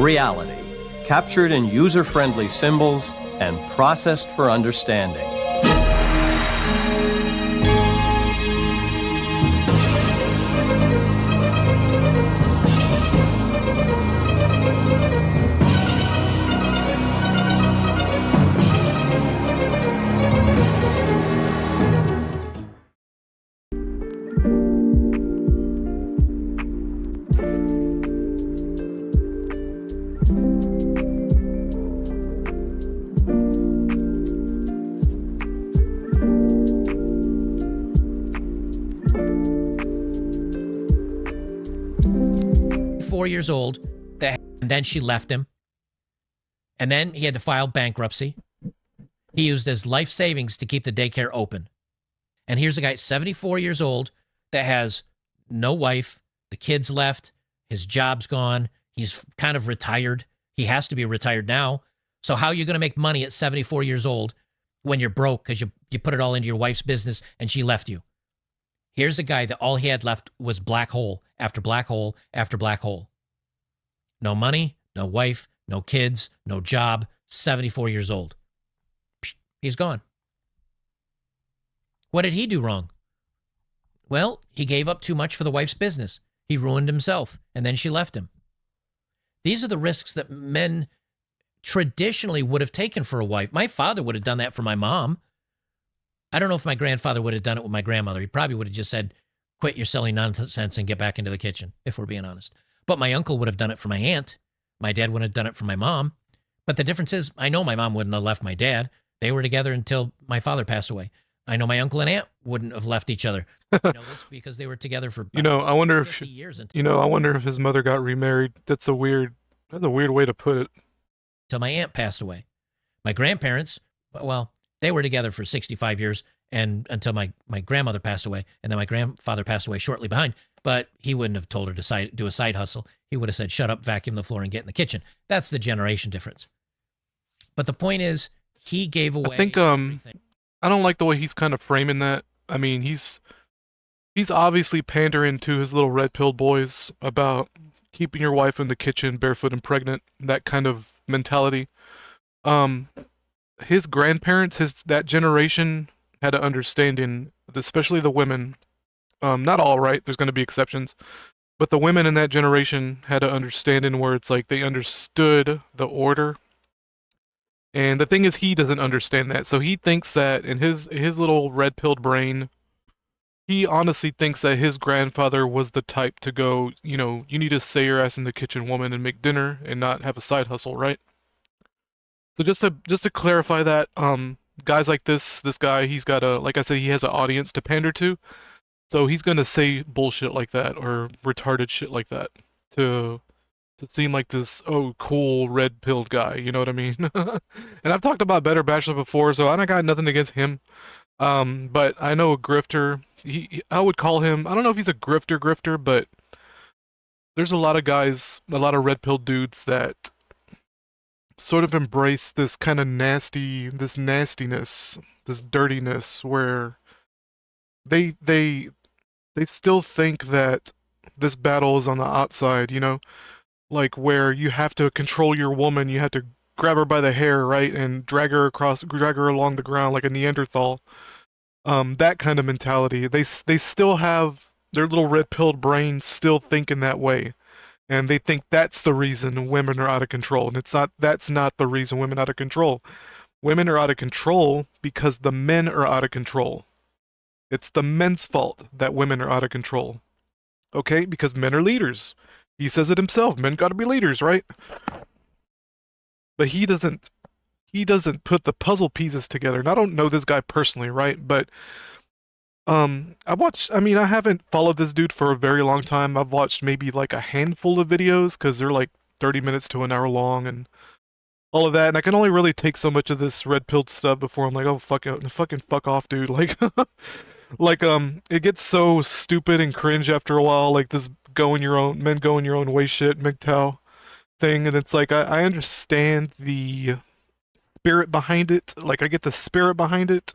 reality, captured in user-friendly symbols and processed for understanding. Years old, and then she left him, and then he had to file bankruptcy. He used his life savings to keep the daycare open. And here's a guy 74 years old that has no wife, the kids left, his job's gone, he's kind of retired. He has to be retired now. So how are you going to make money at 74 years old when you're broke because you put it all into your wife's business and she left you? Here's a guy that all he had left was black hole after black hole after black hole. No money, no wife, no kids, no job, 74 years old. He's gone. What did he do wrong? Well, he gave up too much for the wife's business. He ruined himself, and then she left him. These are the risks that men traditionally would have taken for a wife. My father would have done that for my mom. I don't know if my grandfather would have done it with my grandmother. He probably would have just said, quit your silly nonsense and get back into the kitchen, if we're being honest. But my uncle would have done it for my aunt. My dad wouldn't have done it for my mom. But the difference is, I know my mom wouldn't have left my dad. They were together until my father passed away. I know my uncle and aunt wouldn't have left each other. I know this because they were together for I wonder 50 years. I wonder if his mother got remarried. That's a weird way to put it. Until my aunt passed away. My grandparents, well, they were together for 65 years and until my grandmother passed away. And then my grandfather passed away shortly behind. But he wouldn't have told her to do a side hustle. He would have said, shut up, vacuum the floor, and get in the kitchen. That's the generation difference. But the point is, he gave away I think everything. I don't like the way he's kind of framing that. I mean, he's obviously pandering to his little red-pilled boys about keeping your wife in the kitchen barefoot and pregnant, that kind of mentality. His grandparents, that generation had an understanding, especially the women. Not all, right? There's going to be exceptions. But the women in that generation had an understanding where it's like they understood the order. And the thing is, he doesn't understand that. So he thinks that in his little red-pilled brain, he honestly thinks that his grandfather was the type to go, you need to stay your ass in the kitchen, woman, and make dinner and not have a side hustle, right? So just to clarify that, guys like this guy, he's got like I said, he has an audience to pander to. So he's gonna say bullshit like that or retarded shit like that to seem like this cool red-pilled guy. You know what I mean? And I've talked about Better Bachelor before, so I got nothing against him. But I know a grifter. I would call him. I don't know if he's a grifter, but there's a lot of guys, a lot of red-pilled dudes that sort of embrace this kind of nastiness, this dirtiness, where they still think that this battle is on the outside, like where you have to control your woman, you have to grab her by the hair, right, and drag her along the ground like a Neanderthal. That kind of mentality. They still have their little red-pilled brains still thinking that way, and they think that's the reason women are out of control. And that's not the reason women are out of control. Women are out of control because the men are out of control. It's the men's fault that women are out of control. Okay? Because men are leaders. He says it himself. Men gotta be leaders, right? But he doesn't put the puzzle pieces together. And I don't know this guy personally, right? But I haven't followed this dude for a very long time. I've watched maybe like a handful of videos because they're like 30 minutes to an hour long and all of that. And I can only really take so much of this red-pilled stuff before I'm like, oh, fucking fuck off, dude. Like, it gets so stupid and cringe after a while, like this men go in your own way shit, MGTOW thing. And it's like, I understand the spirit behind it. Like, I get the spirit behind it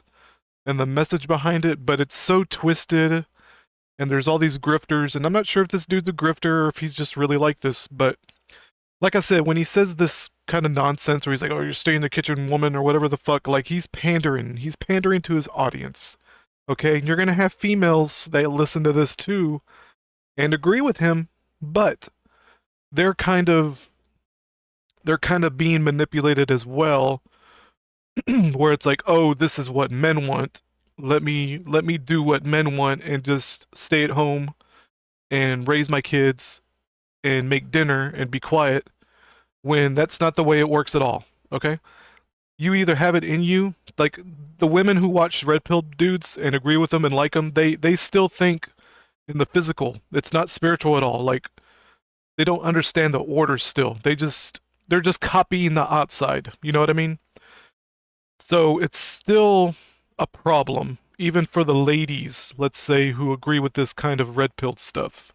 and the message behind it, but it's so twisted. And there's all these grifters, and I'm not sure if this dude's a grifter or if he's just really like this, but like I said, when he says this kind of nonsense where he's like, "Oh, you're staying in the kitchen, woman," or whatever the fuck, like he's pandering. He's pandering to his audience. Okay, and you're gonna have females that listen to this too and agree with him, but they're kind of they're kind of being manipulated as well, where it's like, "Oh, this is what men want. Let me do what men want and just stay at home and raise my kids and make dinner and be quiet." When that's not the way it works at all. Okay? You either have it in you, like the women who watch red pill dudes and agree with them and like them, they still think in the physical. It's not spiritual at all. Like they don't understand the order still. They're just copying the outside. You know what I mean? So it's still a problem, even for the ladies, let's say, who agree with this kind of red pill stuff.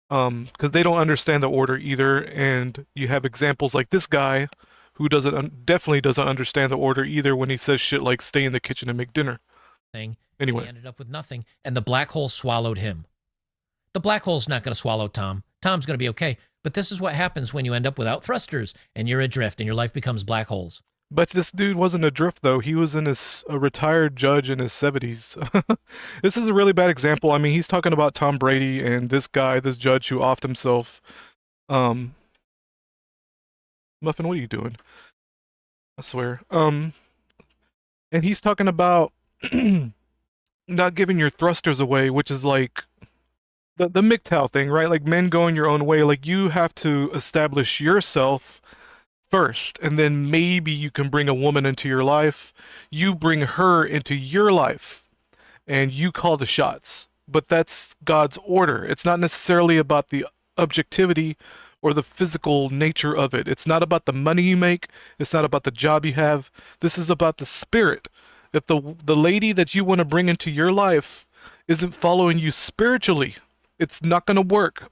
Because they don't understand the order either, and you have examples like this guy who definitely doesn't understand the order either when he says shit like "stay in the kitchen and make dinner." Thing. Anyway, He ended up with nothing, and the black hole swallowed him. The black hole's not going to swallow Tom. Tom's going to be okay. But this is what happens when you end up without thrusters and you're adrift and your life becomes black holes. but this dude wasn't adrift though. He was a retired judge in his 70s. This is a really bad example. I mean, he's talking about Tom Brady and this guy, this judge who offed himself. Um, Muffin, what are you doing? I swear. And he's talking about not giving your thrusters away, which is like the MGTOW thing, right? Like men going your own way. Like you have to establish yourself first, and then maybe you can bring a woman into your life. You bring her into your life, and you call the shots. But that's God's order. It's not necessarily about the objectivity or the physical nature of it. It's not about the money you make. It's not about the job you have. This is about the spirit. If the lady that you want to bring into your life isn't following you spiritually, it's not going to work.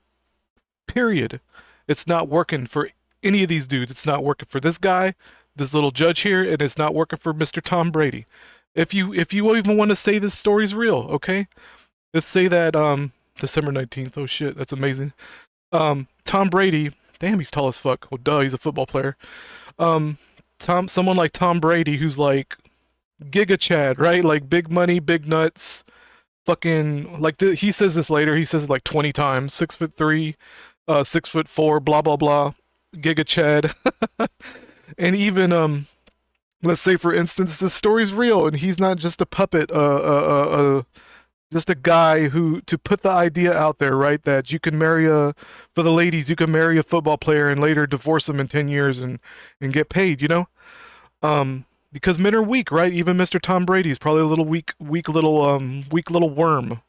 Period. It's not working for any of these dudes. It's not working for this guy, this little judge here, and it's not working for Mr. Tom Brady. If you even want to say this story's real, okay? Let's say that December 19th. Oh shit, that's amazing. Tom Brady, damn, he's tall as fuck. Well, duh, he's a football player. Someone like Tom Brady who's like Giga Chad, right? Like big money, big nuts. Fucking like he says this later. He says it like 20 times. 6'3", 6'4", blah blah blah. Giga Chad. And even let's say for instance, this story's real, and he's not just a puppet. Just a guy who to put the idea out there, right? That you can marry for the ladies, you can marry a football player and later divorce him in 10 years and get paid, you know? Because men are weak, right? Even Mr. Tom Brady is probably a little weak little worm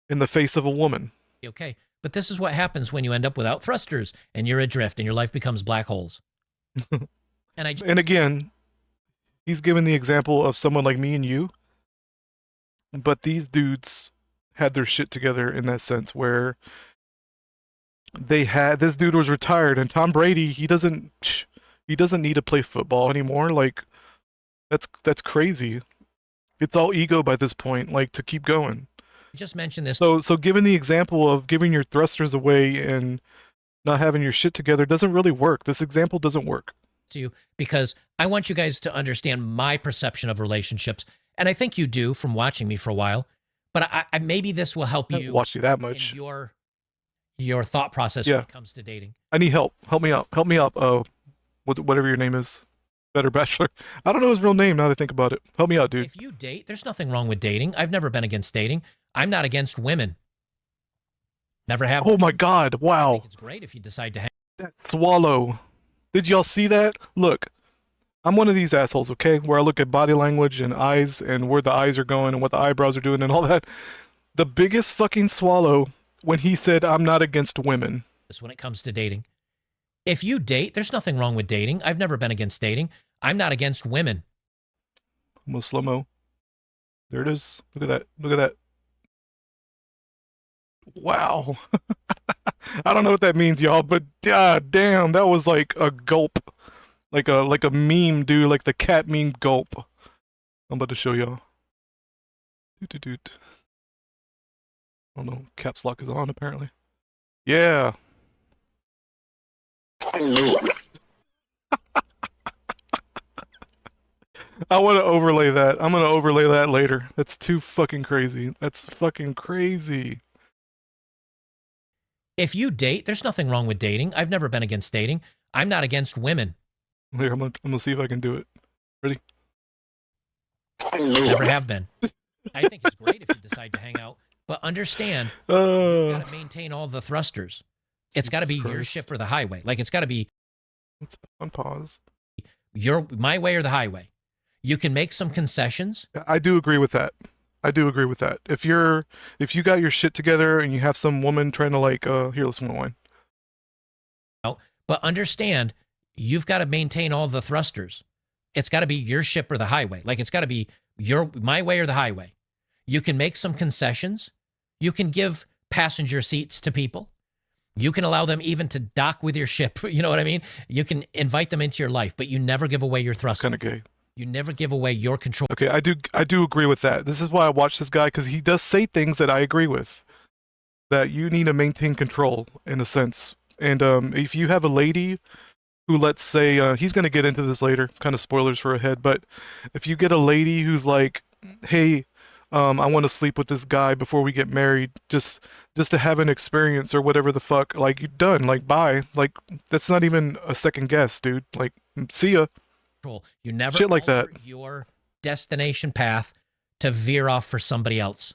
in the face of a woman. Okay, but this is what happens when you end up without thrusters and you're adrift and your life becomes black holes. And again, he's given the example of someone like me and you, but these dudes had their shit together in that sense where this dude was retired, and Tom Brady, he doesn't need to play football anymore. Like that's crazy. It's all ego by this point, like to keep going. I just mentioned this. So given the example of giving your thrusters away and not having your shit together doesn't really work. This example doesn't work. To you because I want you guys to understand my perception of relationships, and I think you do from watching me for a while. But I maybe this will help I haven't you watched you that much. in your thought process when it comes to dating. I need help. Help me out. Help me out. Whatever your name is. Better Bachelor. I don't know his real name now that I think about it. Help me out, dude. If you date, there's nothing wrong with dating. I've never been against dating. I'm not against women. Never have. Oh my God! Wow. I think it's great if you decide to hang. That swallow. Did y'all see that? Look, I'm one of these assholes, okay? Where I look at body language and eyes and where the eyes are going and what the eyebrows are doing and all that. The biggest fucking swallow when he said, "I'm not against women." When it comes to dating. If you date, there's nothing wrong with dating. I've never been against dating. I'm not against women. Almost slow-mo. There it is. Look at that. Look at that. Wow. I don't know what that means, y'all, but god damn, that was like a gulp. Like a meme, dude, like the cat meme gulp. I'm about to show y'all. Doot. I don't know, caps lock is on apparently. Yeah. I want to overlay that. I'm gonna overlay that later. That's too fucking crazy. That's fucking crazy. If you date, there's nothing wrong with dating. I've never been against dating. I'm not against women. Here, I'm gonna see if I can do it. Ready? Never have been. I think it's great if you decide to hang out, but understand you've got to maintain all the thrusters. It's got to be your ship or the highway. Like, it's got to be Let's on pause. my way or the highway. You can make some concessions. I do agree with that. I do agree with that. If you got your shit together and you have some woman trying to like, here, let's wine. But understand, you've got to maintain all the thrusters. It's got to be your ship or the highway. Like, it's got to be my way or the highway. You can make some concessions. You can give passenger seats to people. You can allow them even to dock with your ship. You know what I mean? You can invite them into your life, but you never give away your thrusters. Kind of gay. You never give away your control. Okay, I do agree with that. This is why I watch this guy, because he does say things that I agree with. That you need to maintain control in a sense. And if you have a lady who, let's say, he's going to get into this later, kind of spoilers for ahead, but if you get a lady who's like, hey, I want to sleep with this guy before we get married, just to have an experience or whatever the fuck, like, you're done, like, bye. Like, that's not even a second guess, dude. Like, see ya. You never shit like that. Your destination path to veer off for somebody else.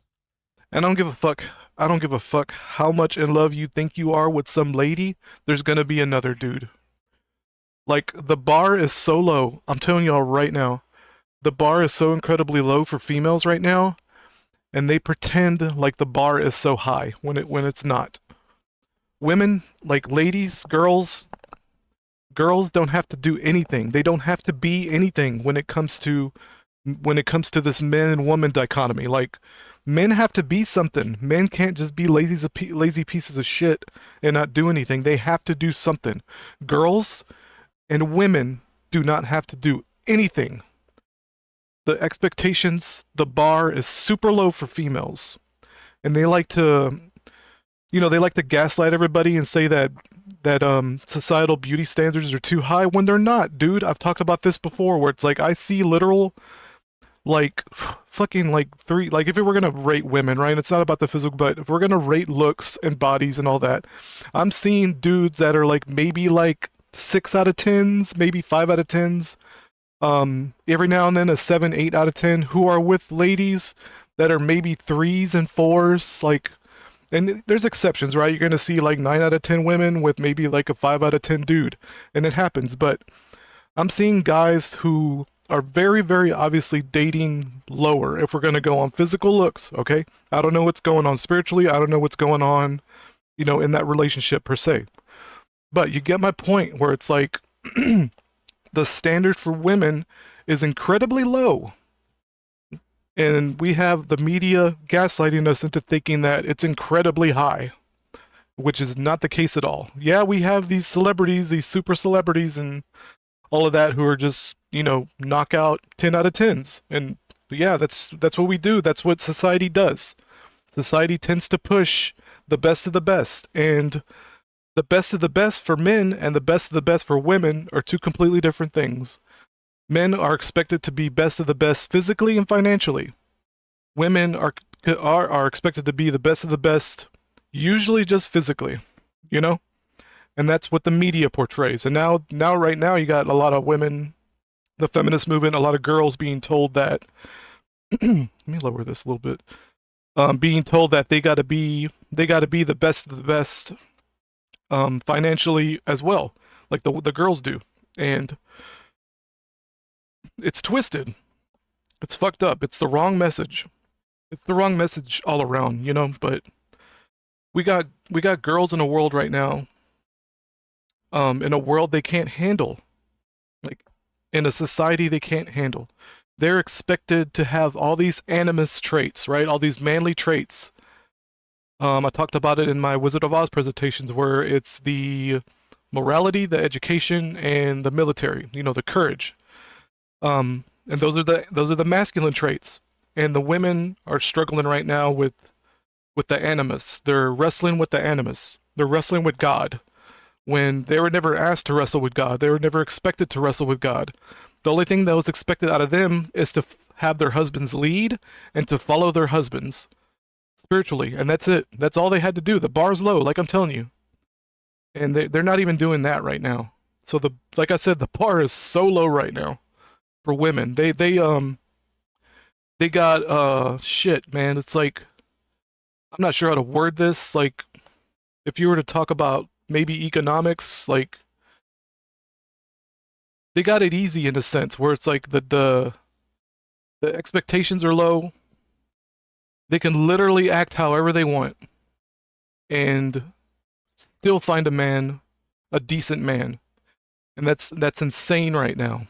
And I don't give a fuck. I don't give a fuck how much in love you think you are with some lady. There's gonna be another dude. Like, the bar is so low. I'm telling y'all right now. The bar is so incredibly low for females right now. And they pretend like the bar is so high when it's not. Women, like ladies, girls don't have to do anything. They don't have to be anything when it comes to this man and woman dichotomy. Like, men have to be something. Men can't just be lazy pieces of shit and not do anything. They have to do something. Girls and women do not have to do anything. The expectations, the bar is super low for females. And they like to, they like to gaslight everybody and say that societal beauty standards are too high when they're not, dude. I've talked about this before, where it's like, I see literal, like, fucking, like, if we're gonna rate women, right? It's not about the physical, but if we're gonna rate looks and bodies and all that, I'm seeing dudes that are like maybe like 6 out of 10s, maybe 5 out of 10s. Every now and then a 7, 8 out of 10 who are with ladies that are maybe 3s and 4s, like. And there's exceptions, right? You're going to see like 9 out of 10 women with maybe like a 5 out of 10 dude. And it happens. But I'm seeing guys who are very, very obviously dating lower if we're going to go on physical looks, okay? I don't know what's going on spiritually. I don't know what's going on, in that relationship per se. But you get my point, where it's like the standard for women is incredibly low. And we have the media gaslighting us into thinking that it's incredibly high, which is not the case at all. Yeah, we have these celebrities, these super celebrities and all of that who are just, knockout 10 out of 10s. And yeah, that's what we do. That's what society does. Society tends to push the best of the best. And the best of the best for men and the best of the best for women are two completely different things. Men are expected to be best of the best physically and financially. Women are expected to be the best of the best, usually just physically, And that's what the media portrays. And right now, you got a lot of women, the feminist movement, a lot of girls being told that. Let me lower this a little bit. Being told that they got to be the best of the best, financially as well, like the girls do, and. It's twisted. It's fucked up. It's the wrong message. It's the wrong message all around, but we got girls in a world right now, in a world they can't handle. Like, in a society they can't handle. They're expected to have all these animus traits, right? All these manly traits. I talked about it in my Wizard of Oz presentations, where it's the morality, the education, and the military, the courage. And those are the masculine traits, and the women are struggling right now with the animus. They're wrestling with the animus. They're wrestling with God, when they were never asked to wrestle with God. They were never expected to wrestle with God. The only thing that was expected out of them is to have their husbands lead and to follow their husbands spiritually, and that's it. That's all they had to do. The bar's low, like I'm telling you, and they're not even doing that right now. So like I said, the bar is so low right now for women. They got shit, man. It's like, I'm not sure how to word this. Like, if you were to talk about maybe economics, like, they got it easy in a sense where it's like the expectations are low. They can literally act however they want and still find a man, a decent man. And that's insane right now.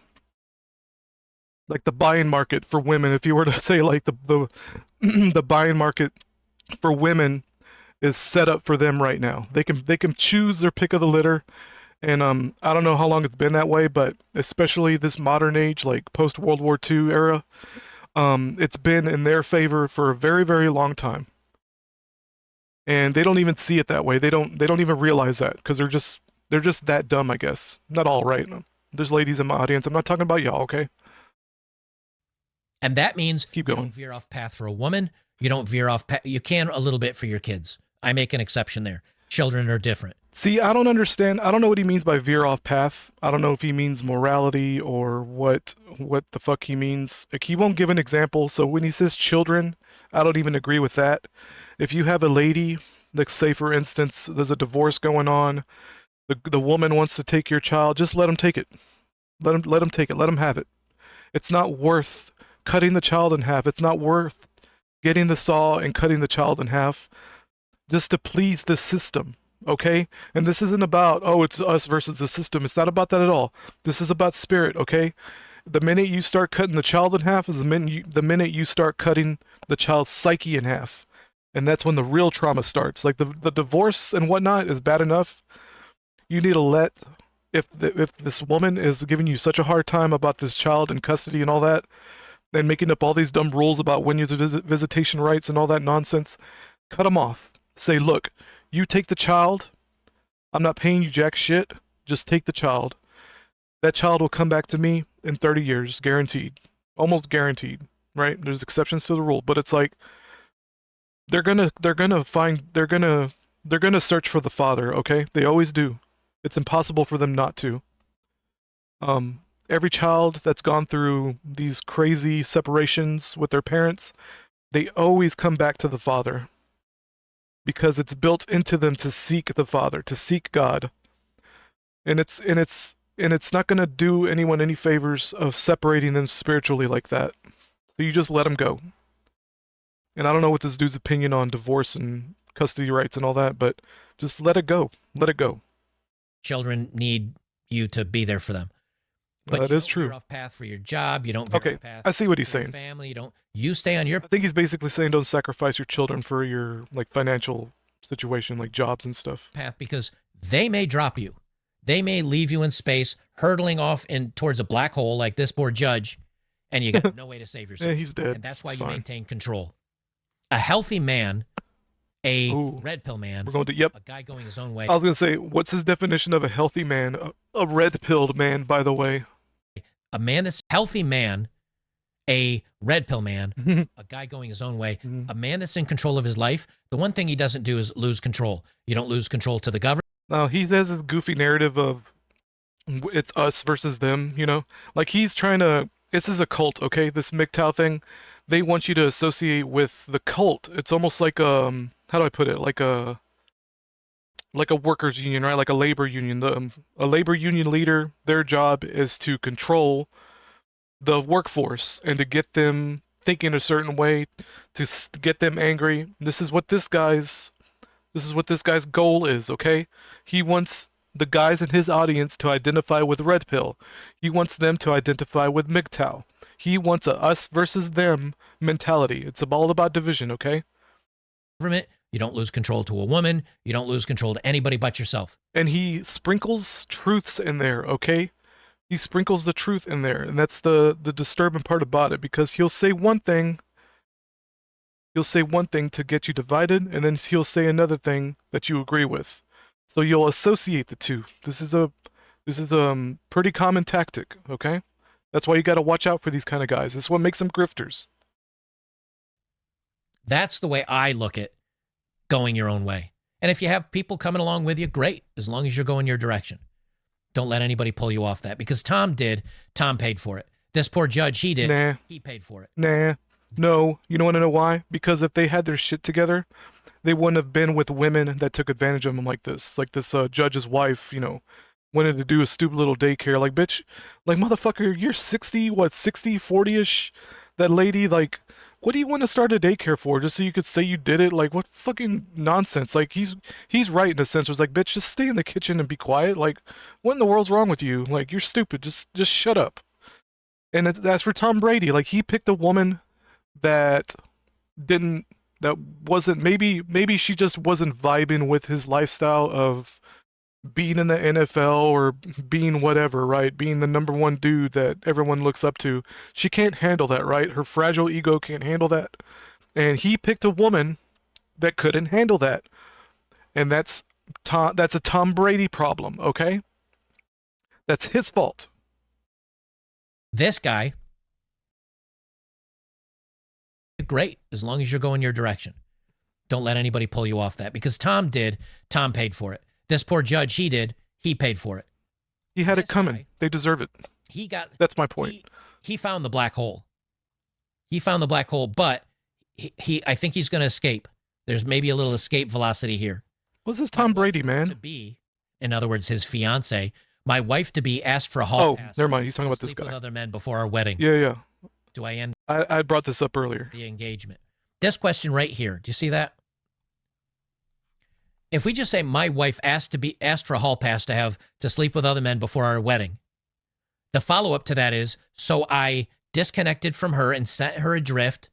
Like the buying market for women, if you were to say like the the buying market for women is set up for them right now. They can choose their pick of the litter. And I don't know how long it's been that way, but especially this modern age, like post World War II era, it's been in their favor for a very, very long time. And they don't even see it that way. They don't even realize that because they're just that dumb, I guess. Not all, right? There's ladies in my audience. I'm not talking about y'all, okay? And that means Keep you going. don't veer off path for a woman. You don't veer off path. You can a little bit for your kids. I make an exception there. Children are different. See, I don't understand. I don't know what he means by veer off path. I don't know if he means morality or what the fuck he means. Like, he won't give an example. So when he says children, I don't even agree with that. If you have a lady, like say for instance, there's a divorce going on, the woman wants to take your child, just let them take it. Let them take it. Let them have it. It's not worth cutting the child in half. It's not worth getting the saw and cutting the child in half just to please the system, okay? And this isn't about, oh, it's us versus the system. It's not about that at all. This is about spirit, okay? The minute you start cutting the child in half is the minute you start cutting the child's psyche in half. And that's when the real trauma starts. Like the divorce and whatnot is bad enough. You need to let, if this woman is giving you such a hard time about this child in custody and all that, and making up all these dumb rules about when you visit visitation rights and all that nonsense, cut them off. Say, look, you take the child. I'm not paying you jack shit. Just take the child. That child will come back to me in 30 years, guaranteed. Almost guaranteed, right? There's exceptions to the rule, but it's like they're gonna search for the father, okay? They always do. It's impossible for them not to. Every child that's gone through these crazy separations with their parents, they always come back to the father. Because it's built into them to seek the Father, to seek God. And it's not gonna do anyone any favors of separating them spiritually like that. So you just let them go. And I don't know what this dude's opinion on divorce and custody rights and all that, but just let it go. Let it go. Children need you to be there for them. But That you is don't true. veer off path for your job. You don't veer Okay, off path I see what he's for your saying. family. You stay on your I think he's basically saying don't sacrifice your children for your like financial situation, like jobs and stuff. path because they may drop you. They may leave you in space, hurtling off towards a black hole like this poor judge, and you got no way to save yourself. Yeah, he's dead. And that's why It's you fine. maintain control. A healthy man, a Ooh, red pill man, We're going to, yep. a guy going his own way, I was going to say, what's his definition of a healthy man? A red-pilled man, by the way. a man that's healthy man, a red pill man, a guy going his own way, a man that's in control of his life. The one thing he doesn't do is lose control. You don't lose control to the government. Now, he has this goofy narrative of it's us versus them, you know? Like, he's trying to... This is a cult, okay? This MGTOW thing. They want you to associate with the cult. It's almost like, how do I put it? Like a workers' union, right? Like a labor union. A labor union leader, their job is to control the workforce and to get them thinking a certain way, to get them angry. This is what this guy's goal is, okay? He wants the guys in his audience to identify with Red Pill. He wants them to identify with MGTOW. He wants a us versus them mentality. It's all about division, okay? You don't lose control to a woman. You don't lose control to anybody but yourself. And he sprinkles truths in there, okay? He sprinkles the truth in there, and that's the disturbing part about it, because he'll say one thing to get you divided, and then he'll say another thing that you agree with. So you'll associate the two. This is a pretty common tactic, okay? That's why you got to watch out for these kind of guys. This is what makes them grifters. That's the way I look at going your own way. And if you have people coming along with you, great, as long as you're going your direction. Don't let anybody pull you off that, because Tom paid for it. This poor judge, he did. Nah. He paid for it. Nah. No. You don't want to know why? Because if they had their shit together, they wouldn't have been with women that took advantage of them like this. Like this judge's wife, wanted to do a stupid little daycare. Like, bitch, like, motherfucker, you're 60, 40-ish? That lady, like, what do you want to start a daycare for? Just so you could say you did it? Like, what fucking nonsense? Like, he's right in a sense. It was like, bitch, just stay in the kitchen and be quiet. Like, what in the world's wrong with you? Like, you're stupid. Just shut up. And that's for Tom Brady. Like, he picked a woman that wasn't, maybe she just wasn't vibing with his lifestyle of being in the NFL or being whatever, right? Being the number one dude that everyone looks up to. She can't handle that, right? Her fragile ego can't handle that. And he picked a woman that couldn't handle that. And that's a Tom Brady problem, okay? That's his fault. This guy, great, as long as you're going your direction. Don't let anybody pull you off that, because Tom paid for it. This poor judge, he paid for it. He had it coming. They deserve it. That's my point. He found the black hole. He found the black hole, but I think he's going to escape. There's maybe a little escape velocity here. What's this Tom Brady, man? To be, in other words, his fiance, my wife to be, asked for a hall pass. Oh, never mind. He's talking about this guy. With other men before our wedding. Yeah. Do I end? I brought this up earlier. The engagement. This question right here. Do you see that? If we just say my wife asked for a hall pass to sleep with other men before our wedding, the follow-up to that is, so I disconnected from her and set her adrift,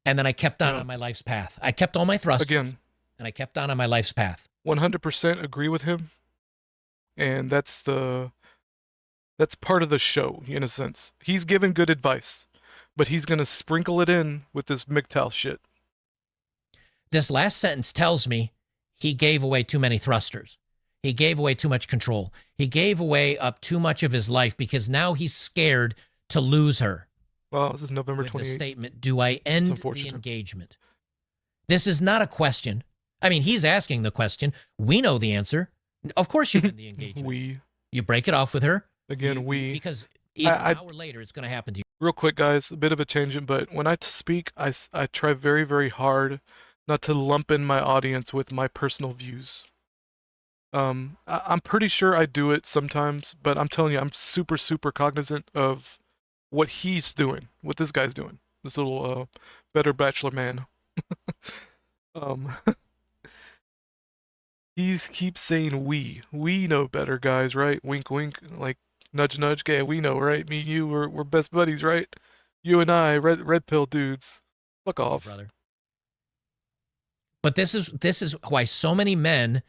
and then I kept on my life's path. I kept all my thrusters. Again. And I kept on my life's path. 100% agree with him. And that's part of the show, in a sense. He's given good advice, but he's going to sprinkle it in with this MGTOW shit. This last sentence tells me he gave away too many thrusters. He gave away too much control. He gave away up too much of his life, because now he's scared to lose her. Well, this is November 28th. With the statement, do I end the engagement? This is not a question. I mean, he's asking the question. We know the answer. Of course you end the engagement. You break it off with her. Again, because even an hour later, it's going to happen to you. Real quick, guys, a bit of a tangent, but when I speak, I try very, very hard not to lump in my audience with my personal views. I'm pretty sure I do it sometimes, but I'm telling you, I'm super, super cognizant of what he's doing, what this guy's doing. This little better bachelor man. He keeps saying we know better, guys, right? Wink, wink, like nudge, nudge. Okay, we know, right? Me and you, we're best buddies, right? You and I, red pill dudes. Fuck off, brother. But this is why so many men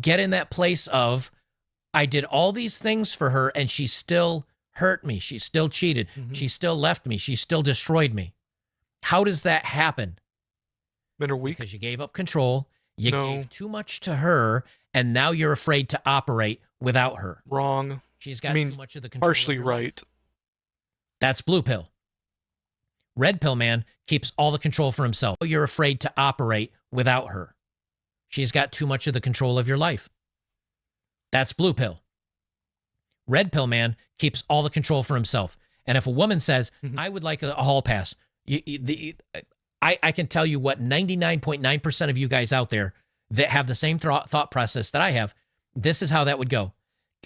get in that place of, I did all these things for her and she still hurt me. She still cheated. Mm-hmm. She still left me. She still destroyed me. How does that happen? Men are weak. Because you gave up control. You gave too much to her, and now you're afraid to operate without her. Wrong. She's got too much of the control. Partially right. Life. That's blue pill. Red pill man keeps all the control for himself. You're afraid to operate without her. She's got too much of the control of your life. That's blue pill. Red pill man keeps all the control for himself. And if a woman says, I would like a hall pass, I can tell you what 99.9% of you guys out there that have the same thought process that I have, this is how that would go.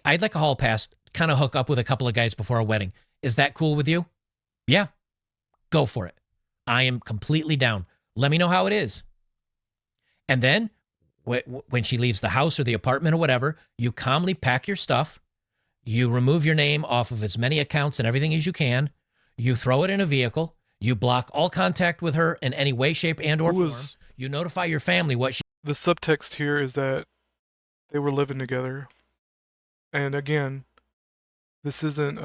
I'd like a hall pass, kind of hook up with a couple of guys before a wedding. Is that cool with you? Yeah. Go for it. I am completely down. Let me know how it is. And then when she leaves the house or the apartment or whatever, you calmly pack your stuff. You remove your name off of as many accounts and everything as you can. You throw it in a vehicle. You block all contact with her in any way, shape, and or form. You notify your family what she... The subtext here is that they were living together. And again, this isn't...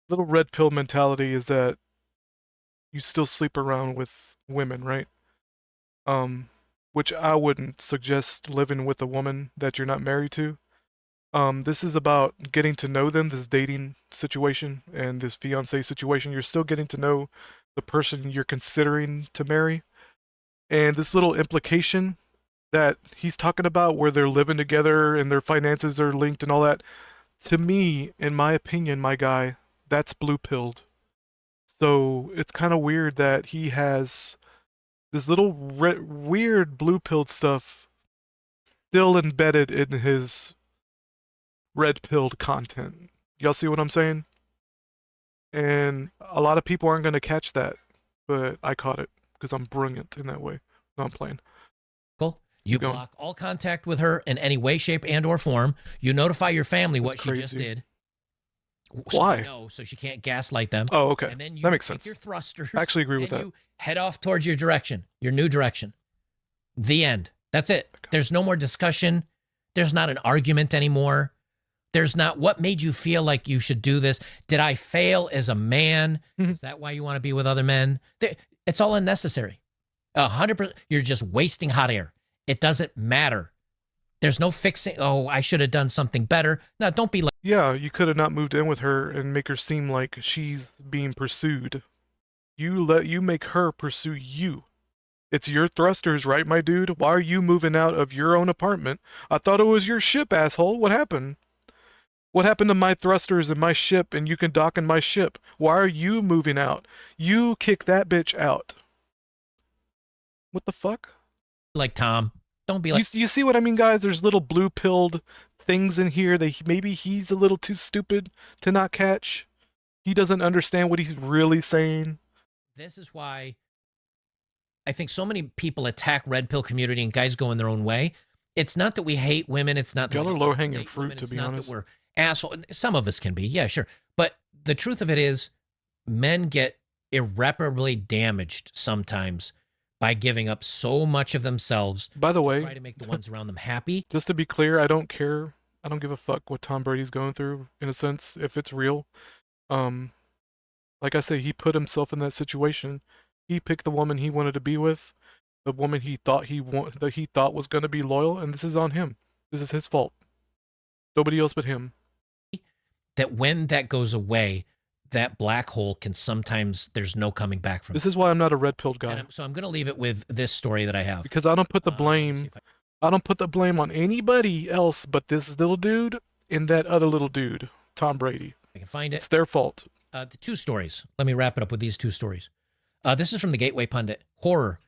little red pill mentality is that you still sleep around with women, right? which I wouldn't suggest living with a woman that you're not married to. This is about getting to know them, this dating situation and this fiance situation. You're still getting to know the person you're considering to marry. And this little implication that he's talking about where they're living together and their finances are linked and all that, to me, in my opinion, my guy, that's blue-pilled. So it's kind of weird that he has this little weird blue-pilled stuff still embedded in his red-pilled content. Y'all see what I'm saying? And a lot of people aren't going to catch that, but I caught it because I'm brilliant in that way. No, I'm playing. You block all contact with her in any way, shape, and or form. You notify your family what she just did. Why? So she can't gaslight them. Oh, okay. And then you that makes take sense. your thrusters. I actually agree with that. You head off towards your direction, your new direction. The end. That's it. There's no more discussion. There's not an argument anymore. There's not, what made you feel like you should do this? Did I fail as a man? Is that why you want to be with other men? It's all unnecessary. 100%. You're just wasting hot air. It doesn't matter. There's no fixing, oh, I should have done something better. No, don't be like... Yeah, you could have not moved in with her and make her seem like she's being pursued. You make her pursue you. It's your thrusters, right, my dude? Why are you moving out of your own apartment? I thought it was your ship, asshole. What happened? What happened to my thrusters and my ship and you can dock in my ship? Why are you moving out? You kick that bitch out. What the fuck? Like Tom. Don't be like... You see what I mean, guys? There's little blue-pilled things in here that maybe he's a little too stupid to not catch. He doesn't understand what he's really saying. This is why I think so many people attack red pill community and guys go in their own way. It's not that we hate women. It's not that y'all are low-hanging fruit, women. to It's be not honest. that we're asshole. Some of us can be, yeah, sure. But the truth of it is, men get irreparably damaged sometimes by giving up so much of themselves. By the way, to try to make the ones around them happy. Just to be clear, I don't care. I don't give a fuck what Tom Brady's going through, in a sense, if it's real. Like I say, he put himself in that situation. He picked the woman he wanted to be with, the woman he thought was going to be loyal, and this is on him. This is his fault. Nobody else but him. That when that goes away, that black hole can sometimes, there's no coming back from. This is why I'm not a red-pilled guy. So I'm going to leave it with this story that I have. Because I don't put the blame, I don't put the blame on anybody else but this little dude and that other little dude, Tom Brady. I can find it. It's their fault. The two stories. Let me wrap it up with these two stories. This is from the Gateway Pundit. Horror.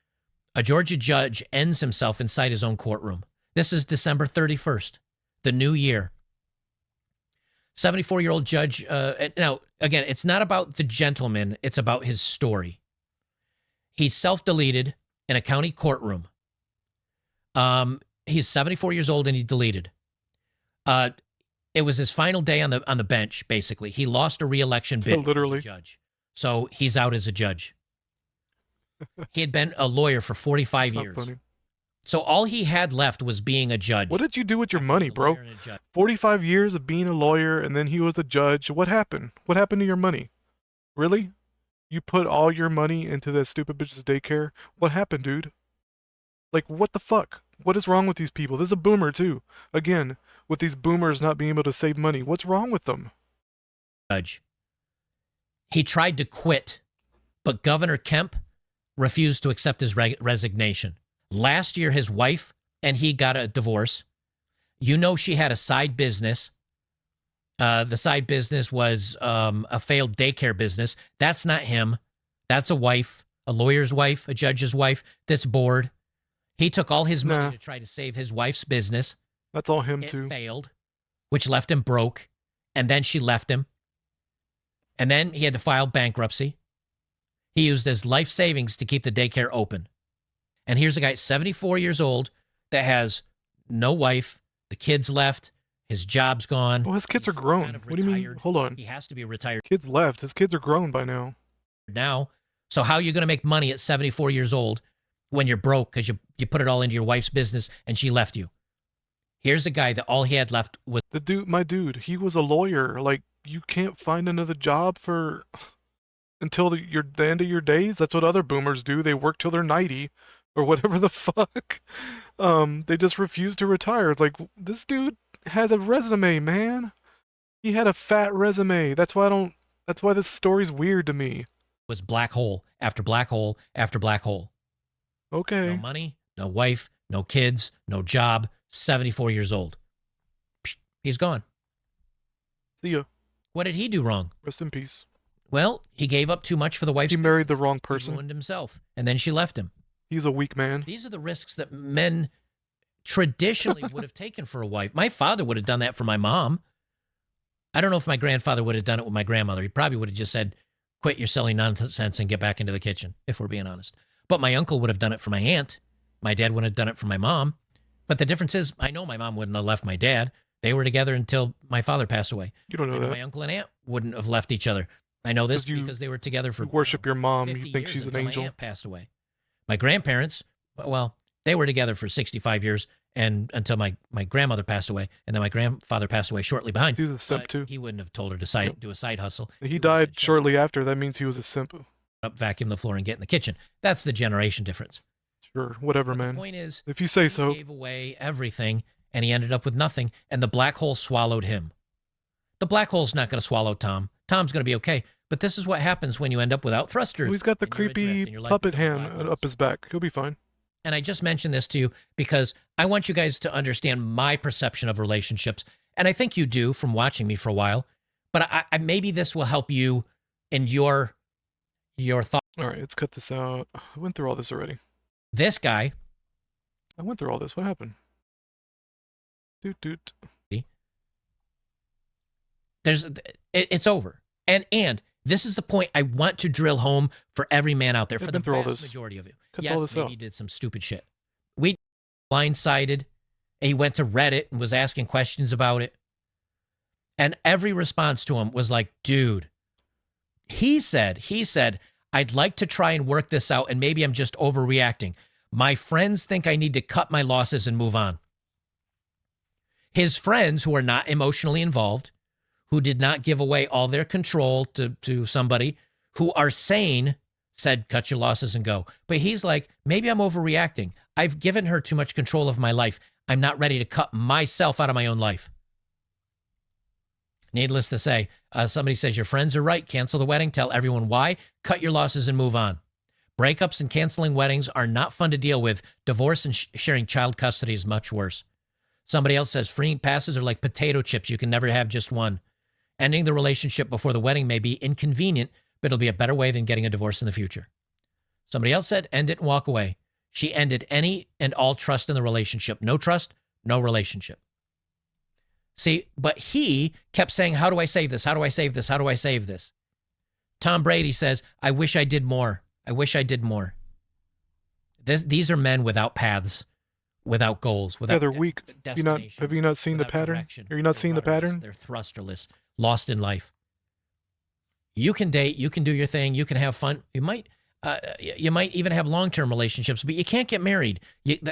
A Georgia judge ends himself inside his own courtroom. This is December 31st, the new year. 74-year-old judge. Now, again, it's not about the gentleman. It's about his story. He self-deleted in a county courtroom. He's 74 years old and he deleted. It was his final day on the bench, basically. He lost a re-election bid literally as a judge. So he's out as a judge. He had been a lawyer for 45 years. Funny. So all he had left was being a judge. What did you do with your money, bro? 45 years of being a lawyer and then he was a judge. What happened? What happened to your money? Really? You put all your money into that stupid bitch's daycare? What happened, dude? Like, what the fuck? What is wrong with these people? This is a boomer, too. Again, with these boomers not being able to save money. What's wrong with them? Judge. He tried to quit, but Governor Kemp refused to accept his resignation. Last year, his wife and he got a divorce. You know, she had a side business. The side business was a failed daycare business. That's not him. That's a wife, a lawyer's wife, a judge's wife that's bored. He took all his money to try to save his wife's business. That's all him, too. It failed, which left him broke. And then she left him. And then he had to file bankruptcy. He used his life savings to keep the daycare open. And here's a guy, 74 years old, that has no wife. The kids left. His job's gone. Well, his kids are grown. Kind of what do you mean? Hold on. He has to be retired. Kids left. His kids are grown by now. Now. So how are you going to make money at 74 years old when you're broke because you put it all into your wife's business and she left you? Here's a guy that all he had left was... My dude, he was a lawyer. Like, you can't find another job until the end of your days. That's what other boomers do. They work till they're 90 or whatever the fuck. They just refuse to retire. It's like, this dude has a resume, man. He had a fat resume. That's why this story's weird to me. Was black hole after black hole after black hole. Okay. No money, no wife, no kids, no job, 74 years old. Psh, he's gone. See ya. What did he do wrong? Rest in peace. Well, he gave up too much for the wife's He married the business. wrong He person. ruined himself, and then she left him. He's a weak man. These are the risks that men traditionally would have taken for a wife. My father would have done that for my mom. I don't know if my grandfather would have done it with my grandmother. He probably would have just said, quit your silly nonsense and get back into the kitchen, if we're being honest. But my uncle would have done it for my aunt. My dad would have done it for my mom. But the difference is, I know my mom wouldn't have left my dad. They were together until my father passed away. You don't know that. My uncle and aunt wouldn't have left each other. I know this because they were together for you worship your mom. 50 You think years she's an until angel. My aunt passed away. My grandparents, well, they were together for 65 years and until my grandmother passed away, and then my grandfather passed away shortly behind. He was a simp too. He wouldn't have told her to do a side hustle. He died shortly after. That means he was a simp. Up, vacuum the floor, and get in the kitchen. That's the generation difference. Sure, whatever, But man. The point is, if you say so. He gave away everything, and he ended up with nothing, and the black hole swallowed him. The black hole's not going to swallow Tom. Tom's going to be okay. But this is what happens when you end up without thrusters. Well, he's got the creepy puppet hand up his back. He'll be fine. And I just mentioned this to you because I want you guys to understand my perception of relationships. And I think you do from watching me for a while. But I maybe this will help you in your thought. All right, let's cut this out. I went through all this already. This guy. I went through all this. What happened? Doot. It's over. And this is the point I want to drill home for every man out there, for the vast majority of you. Yes, maybe he did some stupid shit. We blindsided, and he went to Reddit and was asking questions about it. And every response to him was like, dude, he said, I'd like to try and work this out, and maybe I'm just overreacting. My friends think I need to cut my losses and move on. His friends who are not emotionally involved, who did not give away all their control to somebody, who are sane, said, cut your losses and go. But he's like, maybe I'm overreacting. I've given her too much control of my life. I'm not ready to cut myself out of my own life. Needless to say, somebody says, your friends are right. Cancel the wedding. Tell everyone why. Cut your losses and move on. Breakups and canceling weddings are not fun to deal with. Divorce and sharing child custody is much worse. Somebody else says, freeing passes are like potato chips. You can never have just one. Ending the relationship before the wedding may be inconvenient, but it'll be a better way than getting a divorce in the future. Somebody else said, end it and walk away. She ended any and all trust in the relationship. No trust, no relationship. See, but he kept saying, how do I save this? How do I save this? How do I save this? Tom Brady says, I wish I did more. I wish I did more. These are men without paths, without goals, without they're weak. Have you not seen the pattern? Are you not seeing the pattern? They're thrusterless, lost in life. You can date, you can do your thing, you can have fun. You might even have long-term relationships, but you can't get married.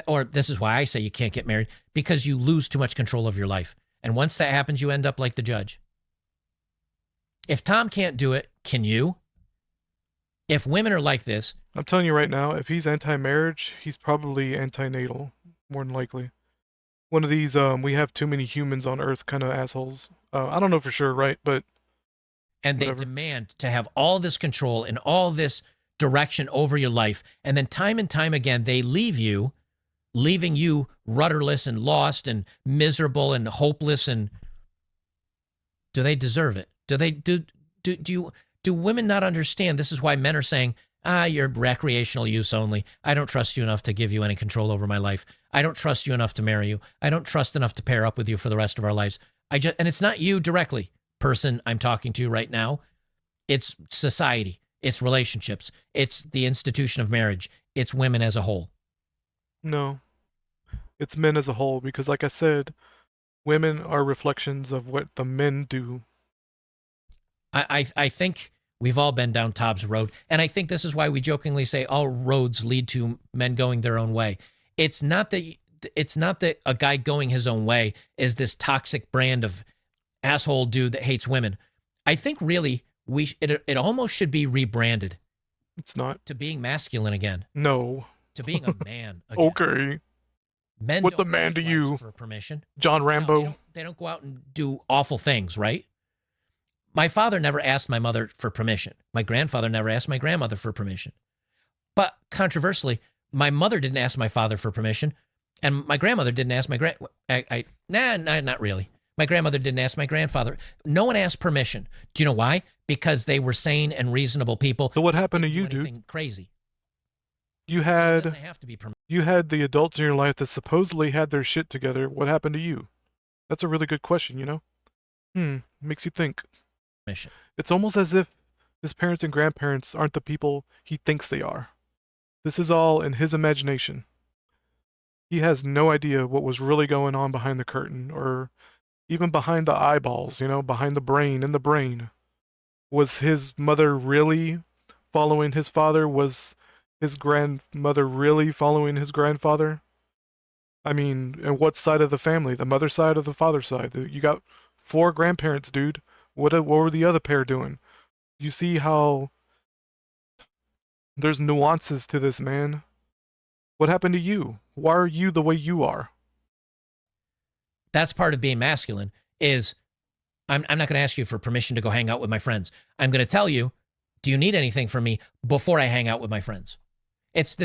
Or this is why I say you can't get married, because you lose too much control of your life. And once that happens, you end up like the judge. If Tom can't do it, can you? If women are like this... I'm telling you right now, if he's anti-marriage, he's probably anti-natal, more than likely. One of these, we have too many humans on Earth kind of assholes. I don't know for sure, right? But and they demand to have all this control and all this direction over your life. And then time and time again, they leave you, leaving you rudderless and lost and miserable and hopeless. And do they deserve it? Do women not understand? This is why men are saying, you're recreational use only. I don't trust you enough to give you any control over my life. I don't trust you enough to marry you. I don't trust enough to pair up with you for the rest of our lives. And it's not you directly, person I'm talking to right now. It's society. It's relationships. It's the institution of marriage. It's women as a whole. No. It's men as a whole, because like I said, women are reflections of what the men do. I think we've all been down Tom's road, and I think this is why we jokingly say all roads lead to men going their own way. It's not that a guy going his own way is this toxic brand of asshole dude that hates women. I think really it almost should be rebranded. It's not. To being masculine again. No. to being a man again. Okay. Men What's a don't man ask to wives you? for permission. John No, Rambo? they don't go out and do awful things, right? My father never asked my mother for permission. My grandfather never asked my grandmother for permission. But controversially, my mother didn't ask my father for permission, and my grandmother didn't ask my not really. My grandmother didn't ask my grandfather. No one asked permission. Do you know why? Because they were sane and reasonable people. So what happened to Didn't do you, dude? anything crazy. You So it had doesn't have to be permission. you had the adults in your life that supposedly had their shit together. What happened to you? That's a really good question, you know? Makes you think. It's almost as if his parents and grandparents aren't the people he thinks they are. This is all in his imagination. He has no idea what was really going on behind the curtain, or even behind the eyeballs, you know, behind the brain, in the brain. Was his mother really following his father? Was his grandmother really following his grandfather? I mean, and what side of the family? The mother side or the father side? You got 4 grandparents, dude. What were the other pair doing? You see how there's nuances to this, man. What happened to you? Why are you the way you are? That's part of being masculine is I'm not going to ask you for permission to go hang out with my friends. I'm going to tell you, do you need anything from me before I hang out with my friends? It's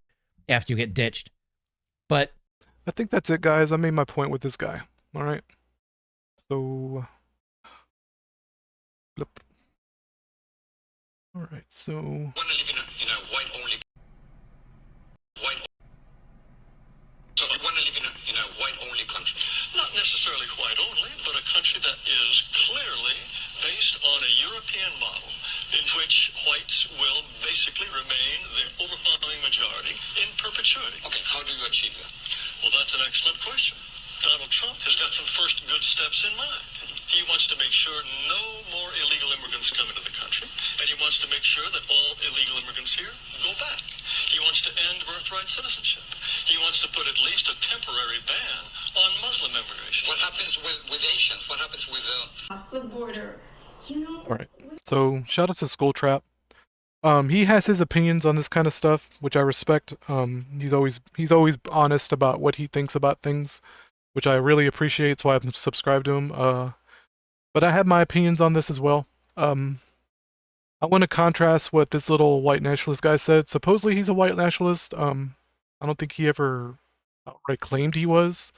after you get ditched. But I think that's it, guys. I made my point with this guy. All right. So, flip. All right. So. Want to live in a white-only. So you want to live in a white-only country? Not necessarily white-only, but a country that is clearly based on a European model in which whites will basically remain the overwhelming majority in perpetuity. Okay, how do you achieve that? Well, that's an excellent question. Donald Trump has got some first good steps in mind. He wants to make sure no more illegal immigrants come into the country, and he wants to make sure that all illegal immigrants here go back. He wants to end birthright citizenship. He wants to put at least a temporary ban on Muslim immigration. What happens with Asians? What happens with across the border? You know. All right. So shout out to Schooltrapp. He has his opinions on this kind of stuff, which I respect. He's always honest about what he thinks about things, which I really appreciate. So I'm subscribed to him. But I have my opinions on this as well. I want to contrast what this little white nationalist guy said. Supposedly he's a white nationalist. I don't think he ever outright claimed he was.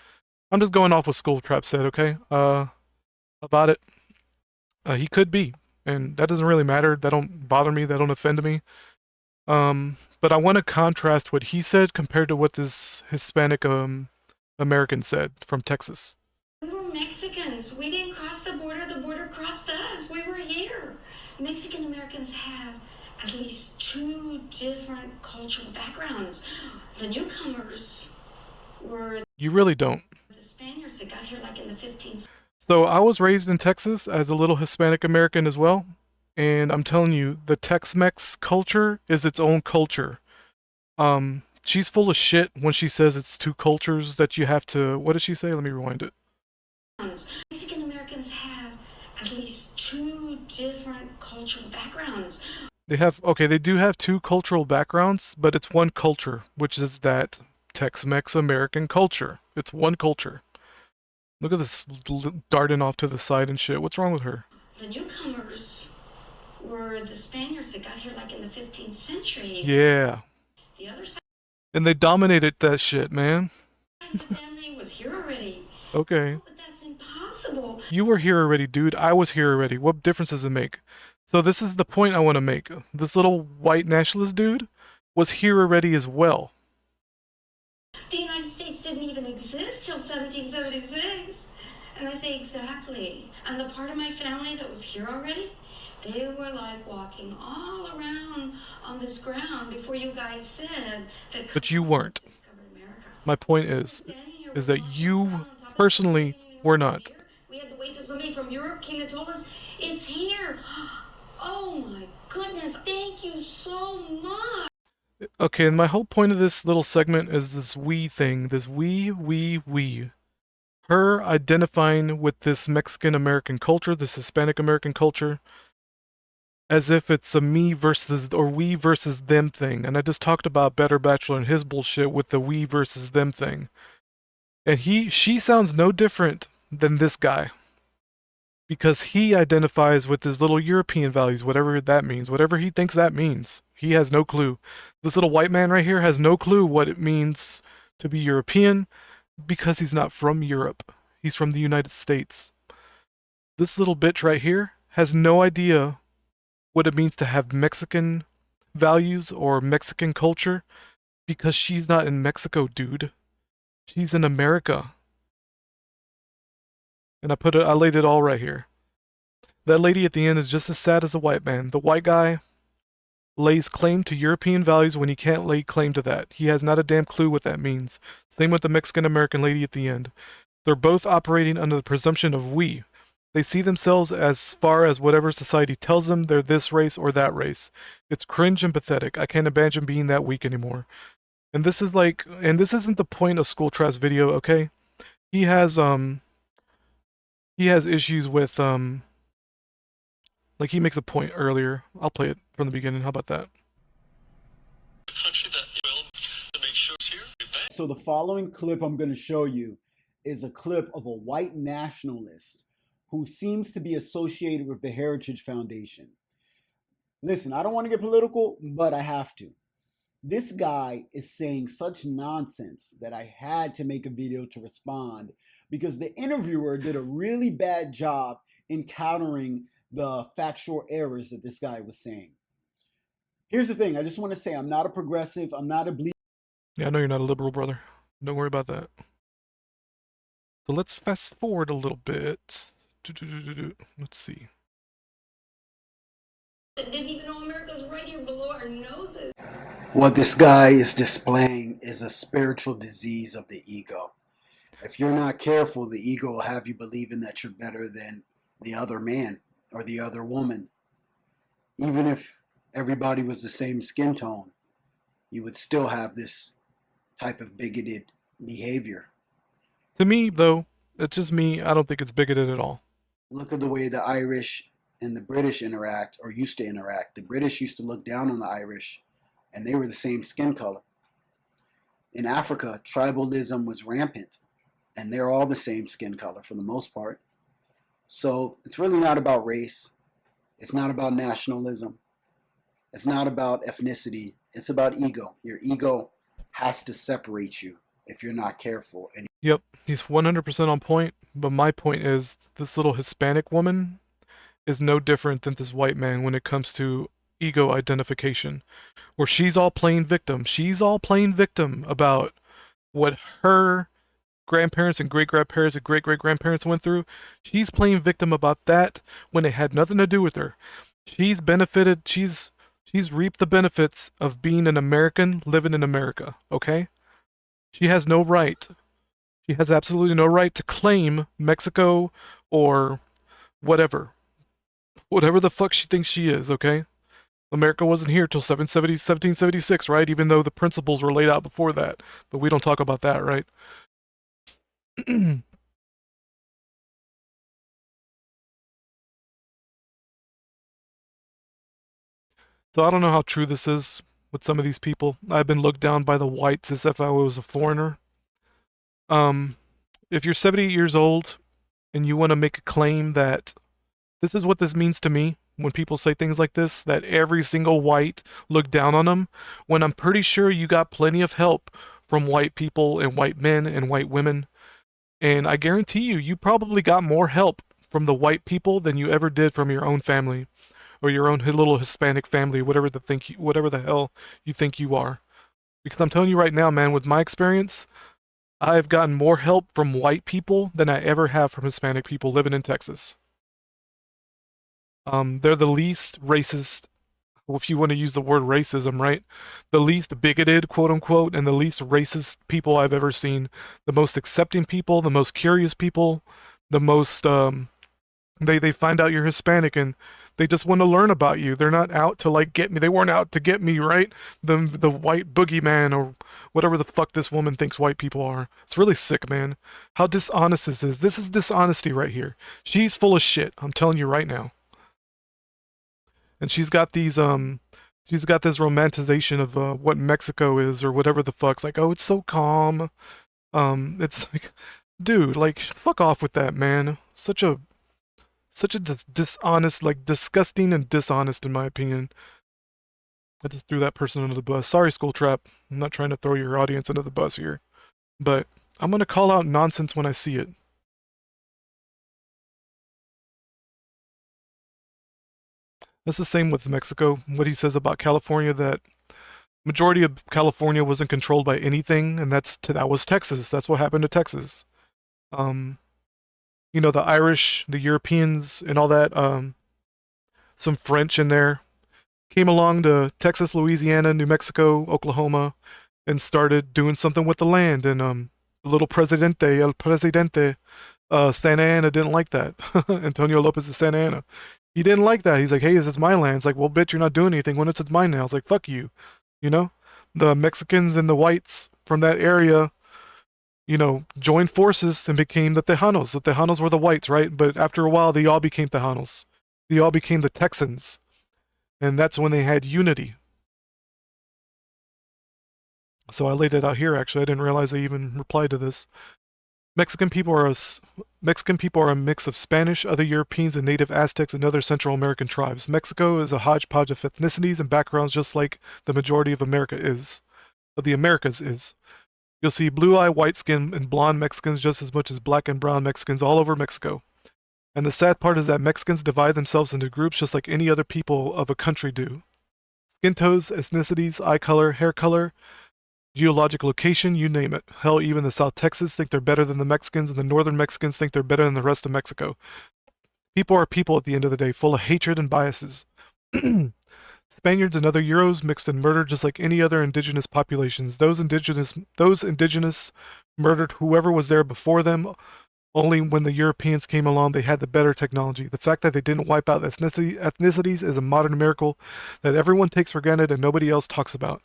I'm just going off what Schooltrapp said, okay? About it. He could be, and that doesn't really matter. That don't bother me. That don't offend me. But I want to contrast what he said compared to what this Hispanic American said from Texas. We were Mexicans. We didn't cross the border crossed us. We were here. Mexican Americans have at least 2 different cultural backgrounds. The newcomers were You really don't. the Spaniards that got here like in the 15th. So I was raised in Texas as a little Hispanic American as well, and I'm telling you, the Tex-Mex culture is its own culture. She's full of shit when she says it's 2 cultures that you have to. What did she say? Let me rewind it. Mexican Americans have at least 2 different cultural backgrounds. They do have 2 cultural backgrounds, but it's one culture, which is that Tex-Mex American culture. It's one culture. Look at this darting off to the side and shit. What's wrong with her? The newcomers were the Spaniards that got here like in the 15th century. Yeah. The other side And they dominated that shit, man. of the family was here already. Okay. Oh, but that's impossible. You were here already, dude. I was here already. What difference does it make? So this is the point I want to make. This little white nationalist dude was here already as well. The United States didn't even exist till 1776. And I say exactly. And the part of my family that was here already, they were like walking all around on this ground before you guys said that. But you weren't. Discovered America. My point is that you personally were not. We had to wait till somebody from Europe came and told us it's here. Oh my goodness, thank you so much. Okay, and my whole point of this little segment is this we thing, this we. Her identifying with this Mexican American culture, this Hispanic American culture. as if it's a me versus or we versus them thing. And I just talked about Better Bachelor and his bullshit with the we versus them thing. And she sounds no different than this guy. Because he identifies with his little European values, whatever that means, whatever he thinks that means. He has no clue. This little white man right here has no clue what it means to be European because he's not from Europe. He's from the United States. This little bitch right here has no idea what it means to have Mexican values or Mexican culture because she's not in Mexico, dude. She's in America. And I laid it all right here. That lady at the end is just as sad as the white man. The white guy lays claim to European values when he can't lay claim to that. He has not a damn clue what that means. Same with the Mexican-American lady at the end. They're both operating under the presumption of we. They see themselves as far as whatever society tells them they're this race or that race. It's cringe and pathetic. I can't imagine being that weak anymore. And this is like, and this isn't the point of Schooltrapp's video, okay? He has issues with, like he makes a point earlier. I'll play it from the beginning. How about that? A country that will to make sure it's here. So the following clip I'm going to show you is a clip of a white nationalist who seems to be associated with the Heritage Foundation. Listen, I don't want to get political, but I have to. This guy is saying such nonsense that I had to make a video to respond because the interviewer did a really bad job in countering the factual errors that this guy was saying. Here's the thing. I just want to say I'm not a progressive. I'm not a bleed. Yeah, I know you're not a liberal, brother. Don't worry about that. So let's fast forward a little bit. Let's see. Didn't even know America's right here below our noses. What this guy is displaying is a spiritual disease of the ego. If you're not careful, the ego will have you believing that you're better than the other man or the other woman. Even if everybody was the same skin tone, you would still have this type of bigoted behavior. To me, though, it's just me. I don't think it's bigoted at all. Look at the way the Irish and the British interact, or used to interact. The British used to look down on the Irish, and they were the same skin color. In Africa, tribalism was rampant, and they're all the same skin color for the most part. So it's really not about race. It's not about nationalism. It's not about ethnicity. It's about ego. Your ego has to separate you if you're not careful. And Yep, he's 100% on point, but my point is this little Hispanic woman is no different than this white man when it comes to ego identification, where she's all playing victim. She's all playing victim about what her grandparents and great-grandparents and great-great-grandparents went through. She's playing victim about that when it had nothing to do with her. She's benefited, she's reaped the benefits of being an American living in America, okay? She has no right. She has absolutely no right to claim Mexico or whatever. Whatever the fuck she thinks she is, okay? America wasn't here till 1776, right? Even though the principles were laid out before that. But we don't talk about that, right? So I don't know how true this is with some of these people. I've been looked down by the whites as if I was a foreigner. If you're 78 years old and you want to make a claim that this is what this means to me when people say things like this, that every single white looked down on them, when I'm pretty sure you got plenty of help from white people and white men and white women. And I guarantee you, you probably got more help from the white people than you ever did from your own family or your own little Hispanic family, whatever the hell you think you are. Because I'm telling you right now, man, with my experience, I've gotten more help from white people than I ever have from Hispanic people living in Texas. They're the least racist, well, if you want to use the word racism, right? The least bigoted, quote unquote, and the least racist people I've ever seen. The most accepting people, the most curious people, the most, they find out you're Hispanic and they just want to learn about you. They're not out to like get me. They weren't out to get me, right? The white boogeyman or whatever the fuck this woman thinks white people are. It's really sick, man. How dishonest this is. This is dishonesty right here. She's full of shit. I'm telling you right now. and she's got this romanticization of what Mexico is or whatever the fuck's like. Oh, it's so calm. It's like, dude, like fuck off with that, man. Such a dishonest, like disgusting and dishonest in my opinion. I just threw that person under the bus. Sorry, Schooltrapp. I'm not trying to throw your audience under the bus here, but I'm gonna call out nonsense when I see it. That's the same with Mexico. What he says about California, that majority of California wasn't controlled by anything, and that was Texas. That's what happened to Texas. Um, the Irish, the Europeans, and all that. Some French in there came along to Texas, Louisiana, New Mexico, Oklahoma, and started doing something with the land. And el presidente, Santa Ana didn't like that. Antonio Lopez de Santa Ana. He didn't like that. He's like, hey, this is my land. It's like, well, bitch, you're not doing anything when it's mine now. It's like, fuck you. The Mexicans and the whites from that area, joined forces and became the Tejanos. The Tejanos were the whites, right? But after a while, they all became Tejanos. They all became the Texans. And that's when they had unity. So I laid it out here, actually. I didn't realize I even replied to this. Mexican people are a mix of Spanish, other Europeans, and native Aztecs and other Central American tribes. Mexico is a hodgepodge of ethnicities and backgrounds, just like the majority of the Americas is. You'll see blue-eye, white-skinned, and blonde Mexicans just as much as black and brown Mexicans all over Mexico. And the sad part is that Mexicans divide themselves into groups just like any other people of a country do. Skin tones, ethnicities, eye color, hair color, geological location, you name it. Hell, even the South Texans think they're better than the Mexicans, and the Northern Mexicans think they're better than the rest of Mexico. People are people at the end of the day, full of hatred and biases. Spaniards and other Euros mixed and murdered just like any other indigenous populations. Those indigenous murdered whoever was there before them. Only when the Europeans came along, they had the better technology. The fact that they didn't wipe out ethnicities is a modern miracle that everyone takes for granted and nobody else talks about.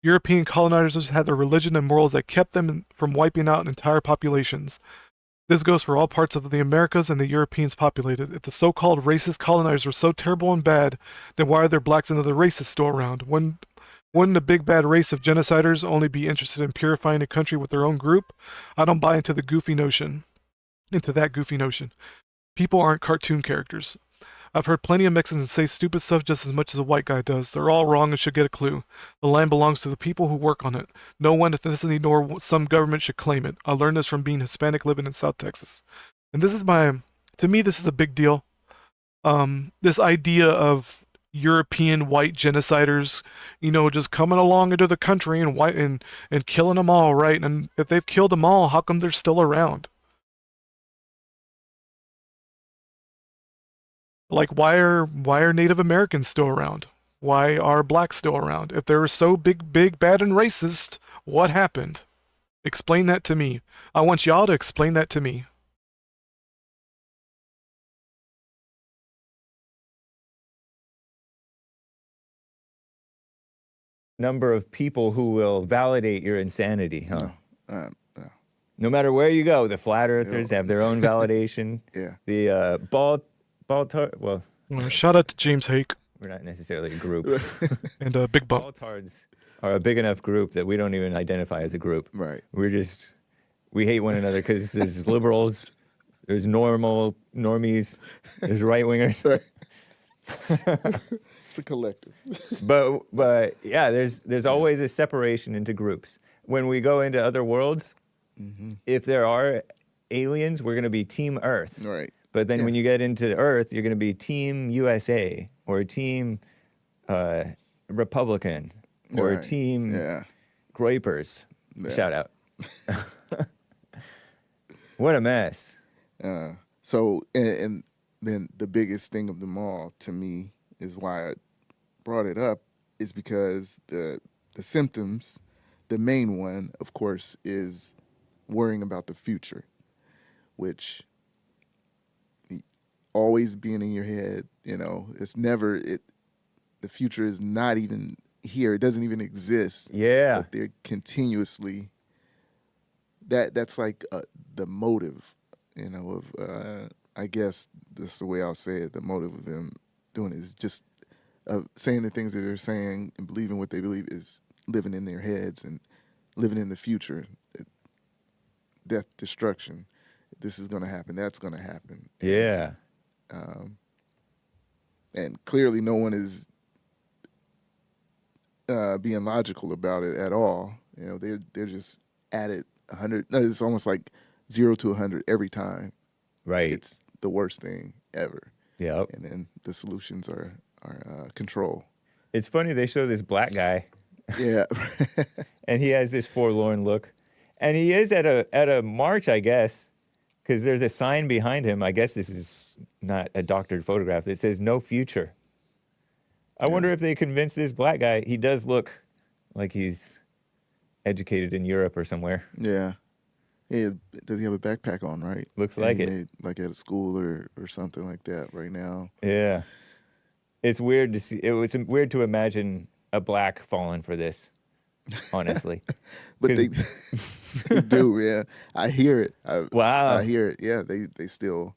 European colonizers had their religion and morals that kept them from wiping out entire populations. This goes for all parts of the Americas and the Europeans populated. If the so-called racist colonizers were so terrible and bad, then why are there blacks and other races still around? Wouldn't a big bad race of genociders only be interested in purifying a country with their own group? I don't buy into that goofy notion. People aren't cartoon characters. I've heard plenty of Mexicans say stupid stuff just as much as a white guy does. They're all wrong and should get a clue. The land belongs to the people who work on it. No one ethnicity nor some government should claim it. I learned this from being Hispanic living in South Texas. And to me, this is a big deal. This idea of European white genociders, just coming along into the country and killing them all, right? And if they've killed them all, how come they're still around? Like, why are Native Americans still around? Why are blacks still around? If they were so big, bad, and racist, what happened? Explain that to me. I want y'all to explain that to me. Number of people who will validate your insanity, huh? No. No matter where you go, the flat earthers have their own validation. Yeah. The well, shout out to James Hake. We're not necessarily a group. And Big Bump. Baltards are a big enough group that we don't even identify as a group. Right. We hate one another because there's liberals, there's normies, there's right-wingers. Right. It's a collective. But yeah, there's always a separation into groups. When we go into other worlds, if there are aliens, we're going to be Team Earth. Right. But then when you get into Earth, you're going to be Team USA or Team Republican or Team Groypers. Yeah. Shout out. What a mess. So, and then the biggest thing of them all to me is why I brought it up is because the symptoms, the main one, of course, is worrying about the future, which always being in your head, it's never, the future is not even here. It doesn't even exist. Yeah. But they're continuously, that's like the motive, of, I guess that's the way I'll say it. The motive of them doing it is just of saying the things that they're saying and believing what they believe is living in their heads and living in the future. Death, destruction. This is going to happen. That's going to happen. Yeah. And clearly no one is being logical about it at all. You know, they're just at it 100. No, it's almost like 0 to 100 every time. Right. It's the worst thing ever. Yep. And then the solutions are control. It's funny they show this black guy, Yeah. and he has this forlorn look, and he is at a march, I guess, because there's a sign behind him. I guess this is not a doctored photograph. It says "No Future." I wonder if they convinced this black guy. He does look like he's educated in Europe or somewhere. Yeah. Hey, does he have a backpack on, right? Looks like it. Like at a school or something like that right now. Yeah. It's weird to see. It's weird to imagine a black falling for this, honestly. But they do, yeah. I hear it. Wow. I hear it. Yeah, they still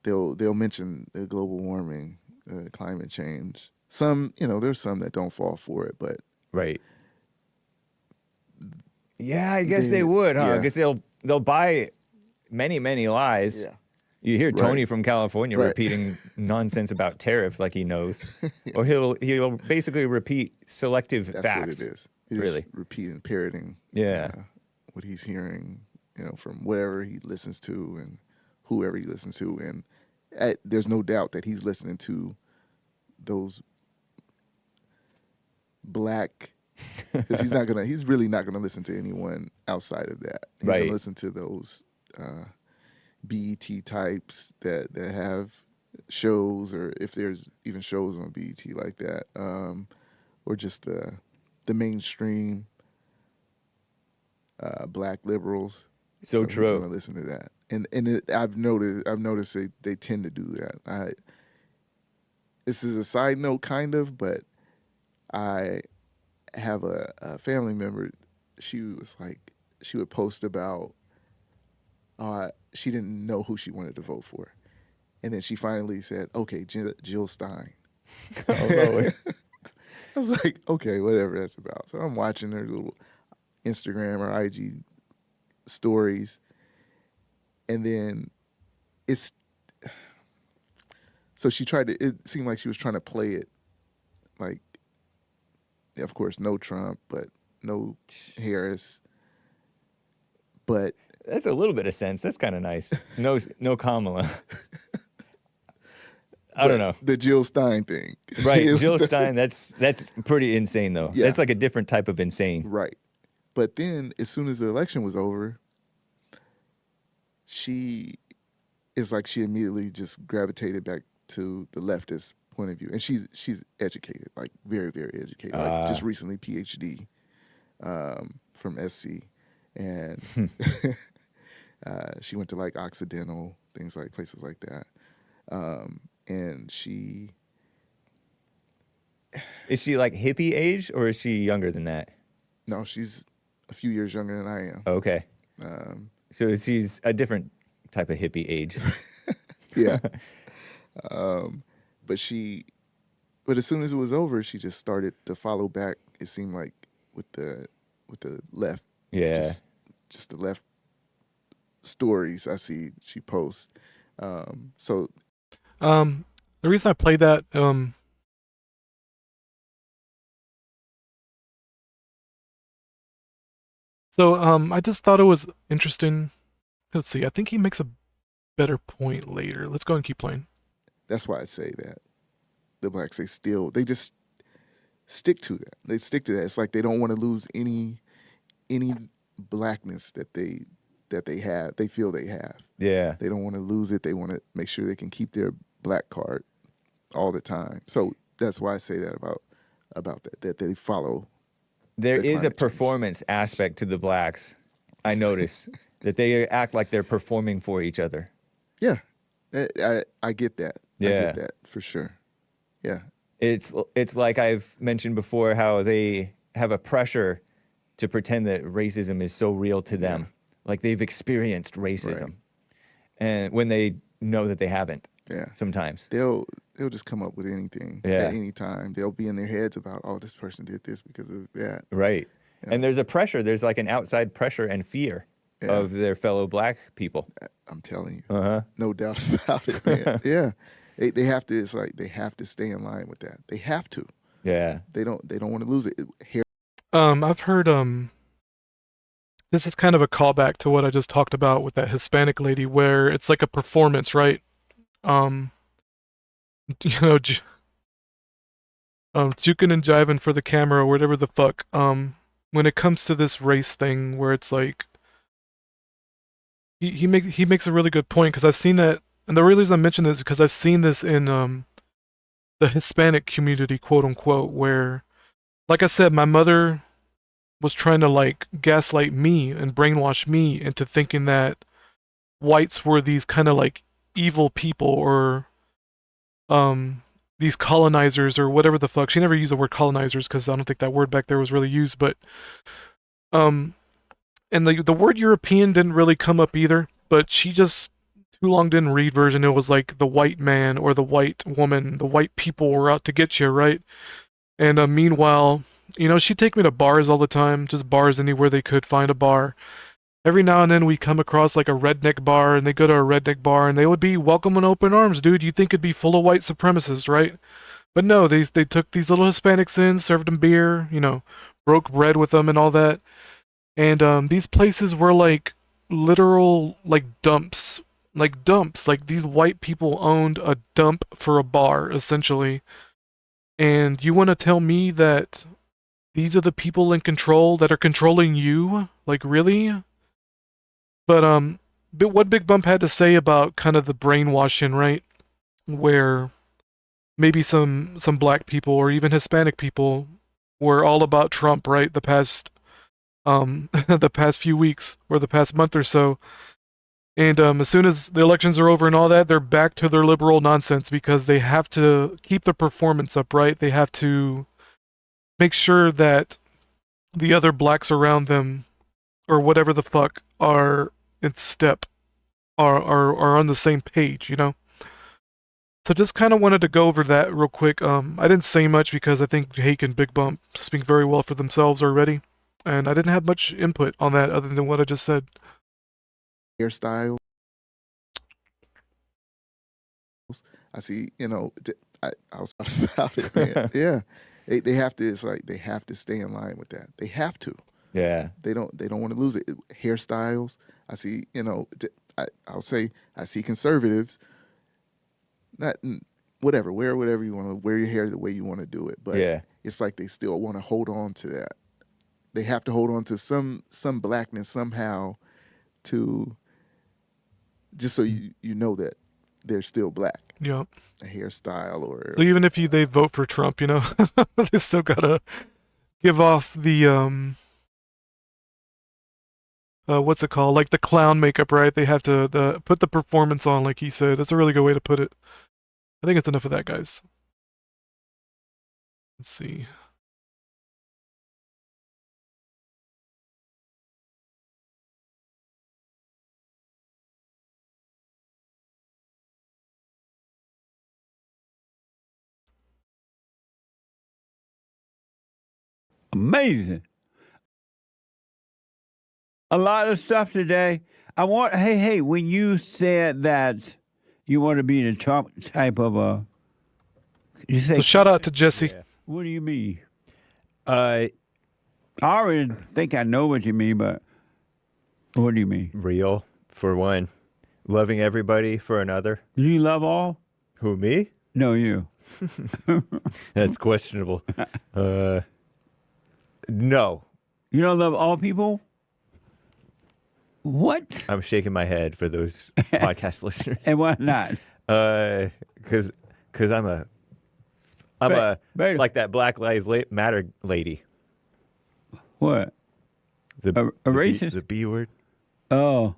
they'll mention the global warming, climate change. Some, there's some that don't fall for it, but right. Yeah, I guess they would, huh? Yeah. Because they'll buy many lies. Yeah. You hear Tony Right. from California Right. repeating nonsense about tariffs like he knows, or he'll basically repeat selective that's facts. what it is. He's Really. just repeating, parroting. Yeah. What he's hearing, from wherever he listens to and whoever he listens to, and there's no doubt that he's listening to those black. Because he's really not gonna listen to anyone outside of that. He's Right. gonna listen to those BET types that have shows, or if there's even shows on BET like that, or just the mainstream black liberals. So He's true. gonna listen to that, and I've noticed they tend to do that. This is a side note, kind of, but I have a family member. She would post about she didn't know who she wanted to vote for, and then she finally said, "Okay, Jill Stein." Oh, Lord. I was like, "Okay, whatever that's about." So I'm watching her little Instagram or IG stories, and then so she tried to. It seemed like she was trying to play it like. Of course, no Trump, but no Harris. But That's a little bit of sense. That's kind of nice. No Kamala. I don't know. The Jill Stein thing. Right, It was Jill Stein. That's pretty insane, though. Yeah. That's like a different type of insane. Right. But then, as soon as the election was over, she immediately just gravitated back to the leftist point of view, and she's educated, like very, very educated, like just recently PhD from SC, and she went to like Occidental, places like that, and she Is she like hippie age, or is she younger than that? no, she's a few years younger than I am. Okay. So she's a different type of hippie age. Yeah. But as soon as it was over, she just started to follow back. It seemed like with the left, Yeah. just the left stories I see she posts. So The reason I played that, I just thought it was interesting. Let's see. I think he makes a better point later. Let's go and keep playing. that's why I say that the blacks, they just stick to that. They stick to that. It's like they don't want to lose any blackness that they have. They feel they have. Yeah. They don't want to lose it. They want to make sure they can keep their black card all the time. So that's why I say that about that they follow. There the is a climate change. performance aspect to the blacks. I notice that they act like they're performing for each other. Yeah, I get that. I Yeah. get that for sure. Yeah, It's like I've mentioned before how they have a pressure to pretend that racism is so real to them. Like they've experienced racism. Right. And when they know that they haven't yeah. sometimes. They'll they'll just come up with anything Yeah. at any time. They'll be in their heads about, oh, this person did this because of that. Right. Yeah. And there's a pressure. There's like an outside pressure and fear of their fellow black people. I'm telling you. Uh-huh. No doubt about it, man. Yeah. They have to, it's like they have to stay in line with that. They have to. Yeah. They don't want to lose it. I've heard this is kind of a callback to what I just talked about with that Hispanic lady, where it's like a performance, right? You know, juking and jiving for the camera or whatever the fuck. When it comes to this race thing, where it's like he makes a really good point, because I've seen that, and the real reason I mention this is because I've seen this in the Hispanic community, quote unquote, where, like I said, my mother was trying to like gaslight me and brainwash me into thinking that whites were these kind of like evil people, or these colonizers or whatever the fuck. She never used the word colonizers because I don't think that word back there was really used, but and the word European didn't really come up either, but she just too long didn't read version. It was like the white man or the white woman, the white people were out to get you, right? And meanwhile, you know, she'd take me to bars all the time, just bars anywhere they could find a bar. Every now and then we come across like a redneck bar, and they go to a redneck bar, and they would be welcome in open arms, dude. You'd think it'd be full of white supremacists, right? But no, they took these little Hispanics in, served them beer, you know, broke bread with them and all that. And these places were like literal like dumps. Like these white people owned a dump for a bar, essentially. And you want to tell me that these are the people in control that are controlling you? Like, really? But what Big Bump had to say about kind of the brainwashing, right? Where maybe some black people or even Hispanic people were all about Trump, right? The past the past few weeks or the past month or so. And as soon as the elections are over and all that, they're back to their liberal nonsense because they have to keep the performance up, right? They have to make sure that the other blacks around them or whatever the fuck are in step, are on the same page, you know? So just kind of wanted to go over that real quick. I didn't say much because I think Hake and Big Bump speak very well for themselves already. And I didn't have much input on that other than what I just said. Hairstyle. I see, you know, I was talking about it, man. Yeah. They have to, it's like they have to stay in line with that. They have to. Yeah. They don't want to lose it. Hairstyles. I see, you know, I'll say I see conservatives, not whatever, wear whatever you want to, wear your hair the way you want to do it. But it's like they still want to hold on to that. They have to hold on to some blackness somehow to, just so you know that they're still black. Yep. A hairstyle or... So even if they vote for Trump, you know, they still gotta give off the, what's it called? Like the clown makeup, right? They have to put the performance on, like he said. That's a really good way to put it. I think it's enough of that, guys. Let's see. Amazing. A lot of stuff today. Hey, when you said that you want to be the Trump type of you say. So shout out to Jesse. Yeah. What do you mean? I already think I know what you mean, but what do you mean? Real, for one. Loving everybody for another. Do you love all? Who, me? No, you. That's questionable. No. You don't love all people? What? I'm shaking my head for those podcast listeners. And why not? Because I'm like that Black Lives Matter lady. What? A racist? The B word. Oh.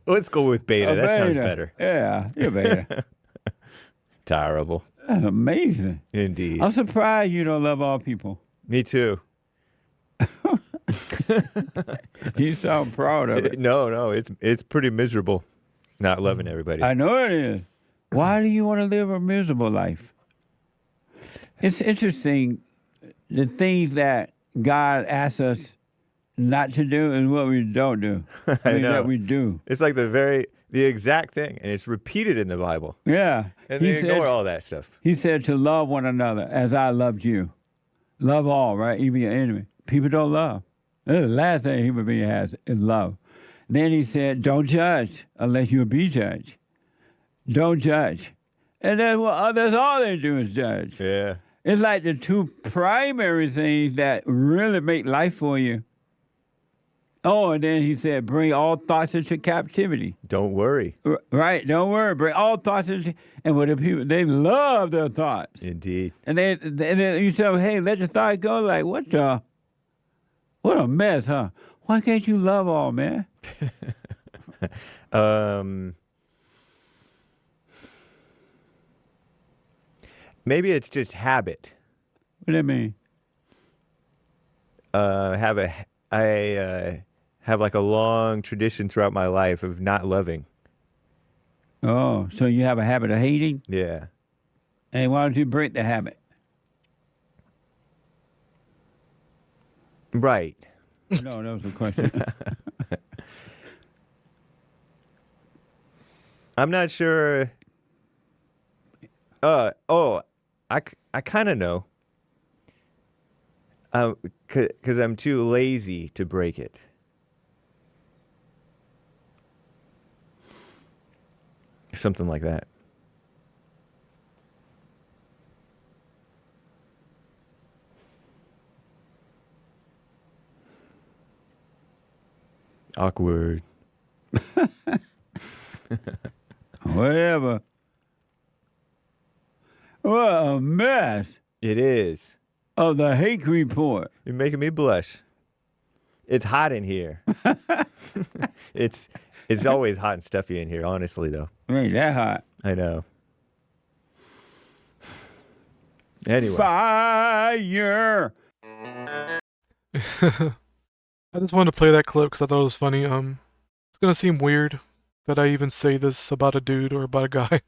Let's go with beta. That beta. sounds better. Yeah, you're beta. Terrible. That's amazing. Indeed. I'm surprised you don't love all people. Me too. You sound proud of it. No, it's pretty miserable not loving everybody. I know it is. Why do you want to live a miserable life? It's interesting the things that God asks us not to do and what we don't do. I That know. we do. It's like the exact thing, and it's repeated in the Bible. Yeah. And they ignore all that stuff. He said to love one another as I loved you. Love all, right? Even your enemy. People don't love. That's the last thing a human being has is love. Then he said, don't judge unless you'll be judged. Don't judge. And that's all they do is judge. Yeah. It's like the two primary things that really make life for you. Oh, and then he said, bring all thoughts into captivity. Don't worry. Right, don't worry. Bring all thoughts into, and what the people, they love their thoughts. Indeed. And then you tell them, hey, let your thoughts go. Like, what a mess, huh? Why can't you love all, man? Maybe it's just habit. What do that mean? I have like a long tradition throughout my life of not loving. Oh, so you have a habit of hating? Yeah. Hey, why don't you break the habit? Right. No, that was a question. I'm not sure. I kind of know. Because I'm too lazy to break it. Something like that. Awkward. Whatever. What a mess It is. of the hate report. You're making me blush. It's hot in here. It's always hot and stuffy in here, honestly, though. It ain't that hot. I know. Anyway. Fire. I just wanted to play that clip because I thought it was funny. It's gonna seem weird that I even say this about a dude or about a guy,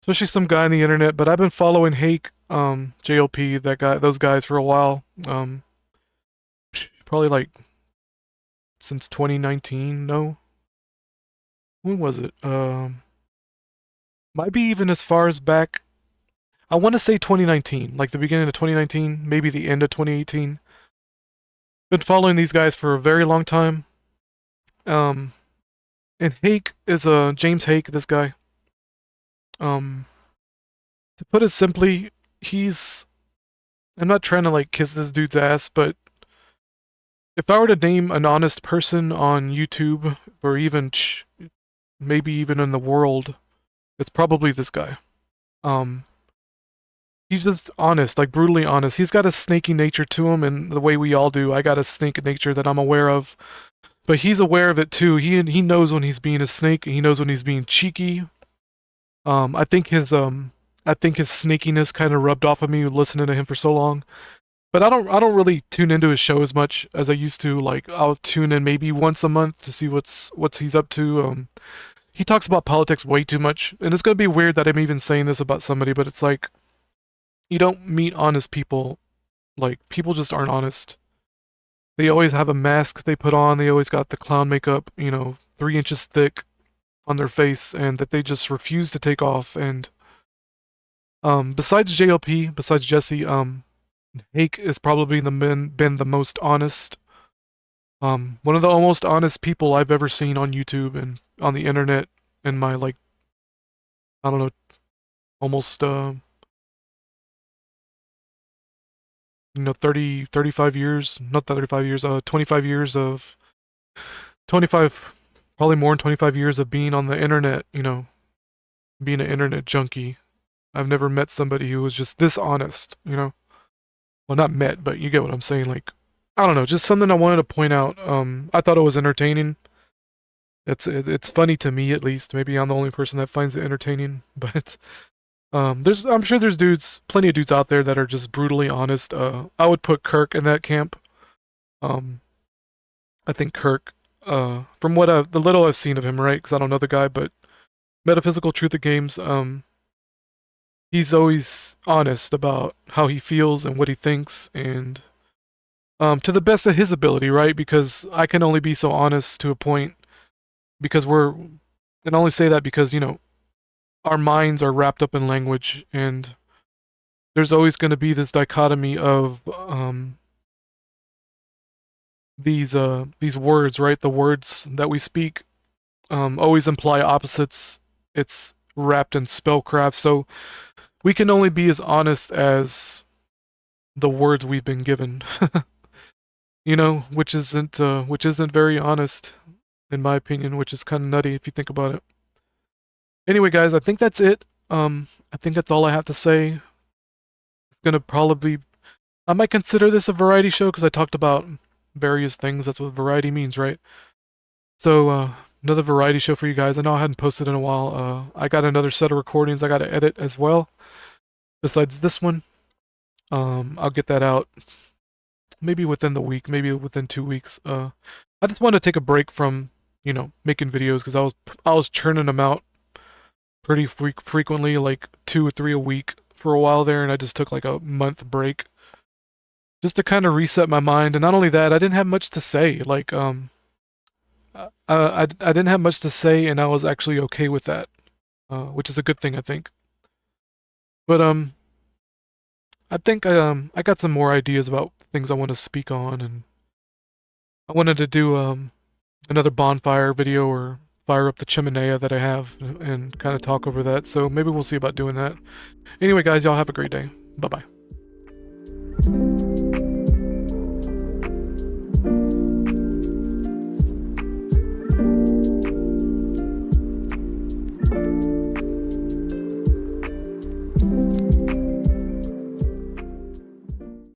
especially some guy on the internet. But I've been following Hake, JLP, those guys for a while. Probably like since 2019. No, when was it? Might be even as far as back. I want to say 2019, like the beginning of 2019, maybe the end of 2018. Been following these guys for a very long time. And Hake is James Hake, this guy. To put it simply, I'm not trying to like kiss this dude's ass, but if I were to name an honest person on YouTube, or even maybe even in the world, it's probably this guy. He's just honest, like brutally honest. He's got a snaky nature to him, and the way we all do. I got a snake nature that I'm aware of, but he's aware of it too. He knows when he's being a snake, and he knows when he's being cheeky. I think his snakiness kind of rubbed off of me listening to him for so long. But I don't really tune into his show as much as I used to. Like I'll tune in maybe once a month to see what's he's up to. He talks about politics way too much, and it's gonna be weird that I'm even saying this about somebody, but it's like you don't meet honest people. Like people just aren't honest. They always have a mask they put on. They always got the clown makeup, 3 inches thick on their face, and that they just refuse to take off. And besides JLP, besides Jesse, Hake has probably been the most honest. One of the most honest people I've ever seen on YouTube and on the internet in my I don't know, almost 35 years, not 35 years, 25 years of 25, probably more than 25 years of being on the internet, being an internet junkie. I've never met somebody who was just this honest, Well, not met, but you get what I'm saying. Like, I don't know, just something I wanted to point out. I thought it was entertaining. It's funny to me, at least. Maybe I'm the only person that finds it entertaining, but I'm sure there's plenty of dudes out there that are just brutally honest. I would put Kirk in that camp. I think Kirk, from the little I've seen of him, right? Because I don't know the guy, but Metaphysical Truth of Games, he's always honest about how he feels and what he thinks, and to the best of his ability, right? Because I can only be so honest to a point, because and I only say that because, you know, our minds are wrapped up in language, and there's always going to be this dichotomy of these words, right? The words that we speak always imply opposites. It's wrapped in spellcraft, so we can only be as honest as the words we've been given. You know, which isn't very honest, in my opinion, which is kind of nutty if you think about it. Anyway, guys, I think that's it. I think that's all I have to say. It's gonna probably, I might consider this a variety show because I talked about various things. That's what variety means, right? So, another variety show for you guys. I know I hadn't posted in a while. I got another set of recordings I got to edit as well, besides this one. I'll get that out maybe within the week, maybe within 2 weeks. I just wanted to take a break from, you know, making videos because I was churning them out pretty frequently, like 2 or 3 a week for a while there, and I just took like a month break just to kind of reset my mind. And not only that, I didn't have much to say. Like, I didn't have much to say, and I was actually okay with that, which is a good thing, I think. But I think I got some more ideas about things I want to speak on, and I wanted to do another bonfire video or fire up the chimenea that I have and kind of talk over that. So maybe we'll see about doing that. Anyway, guys, y'all have a great day. Bye-bye.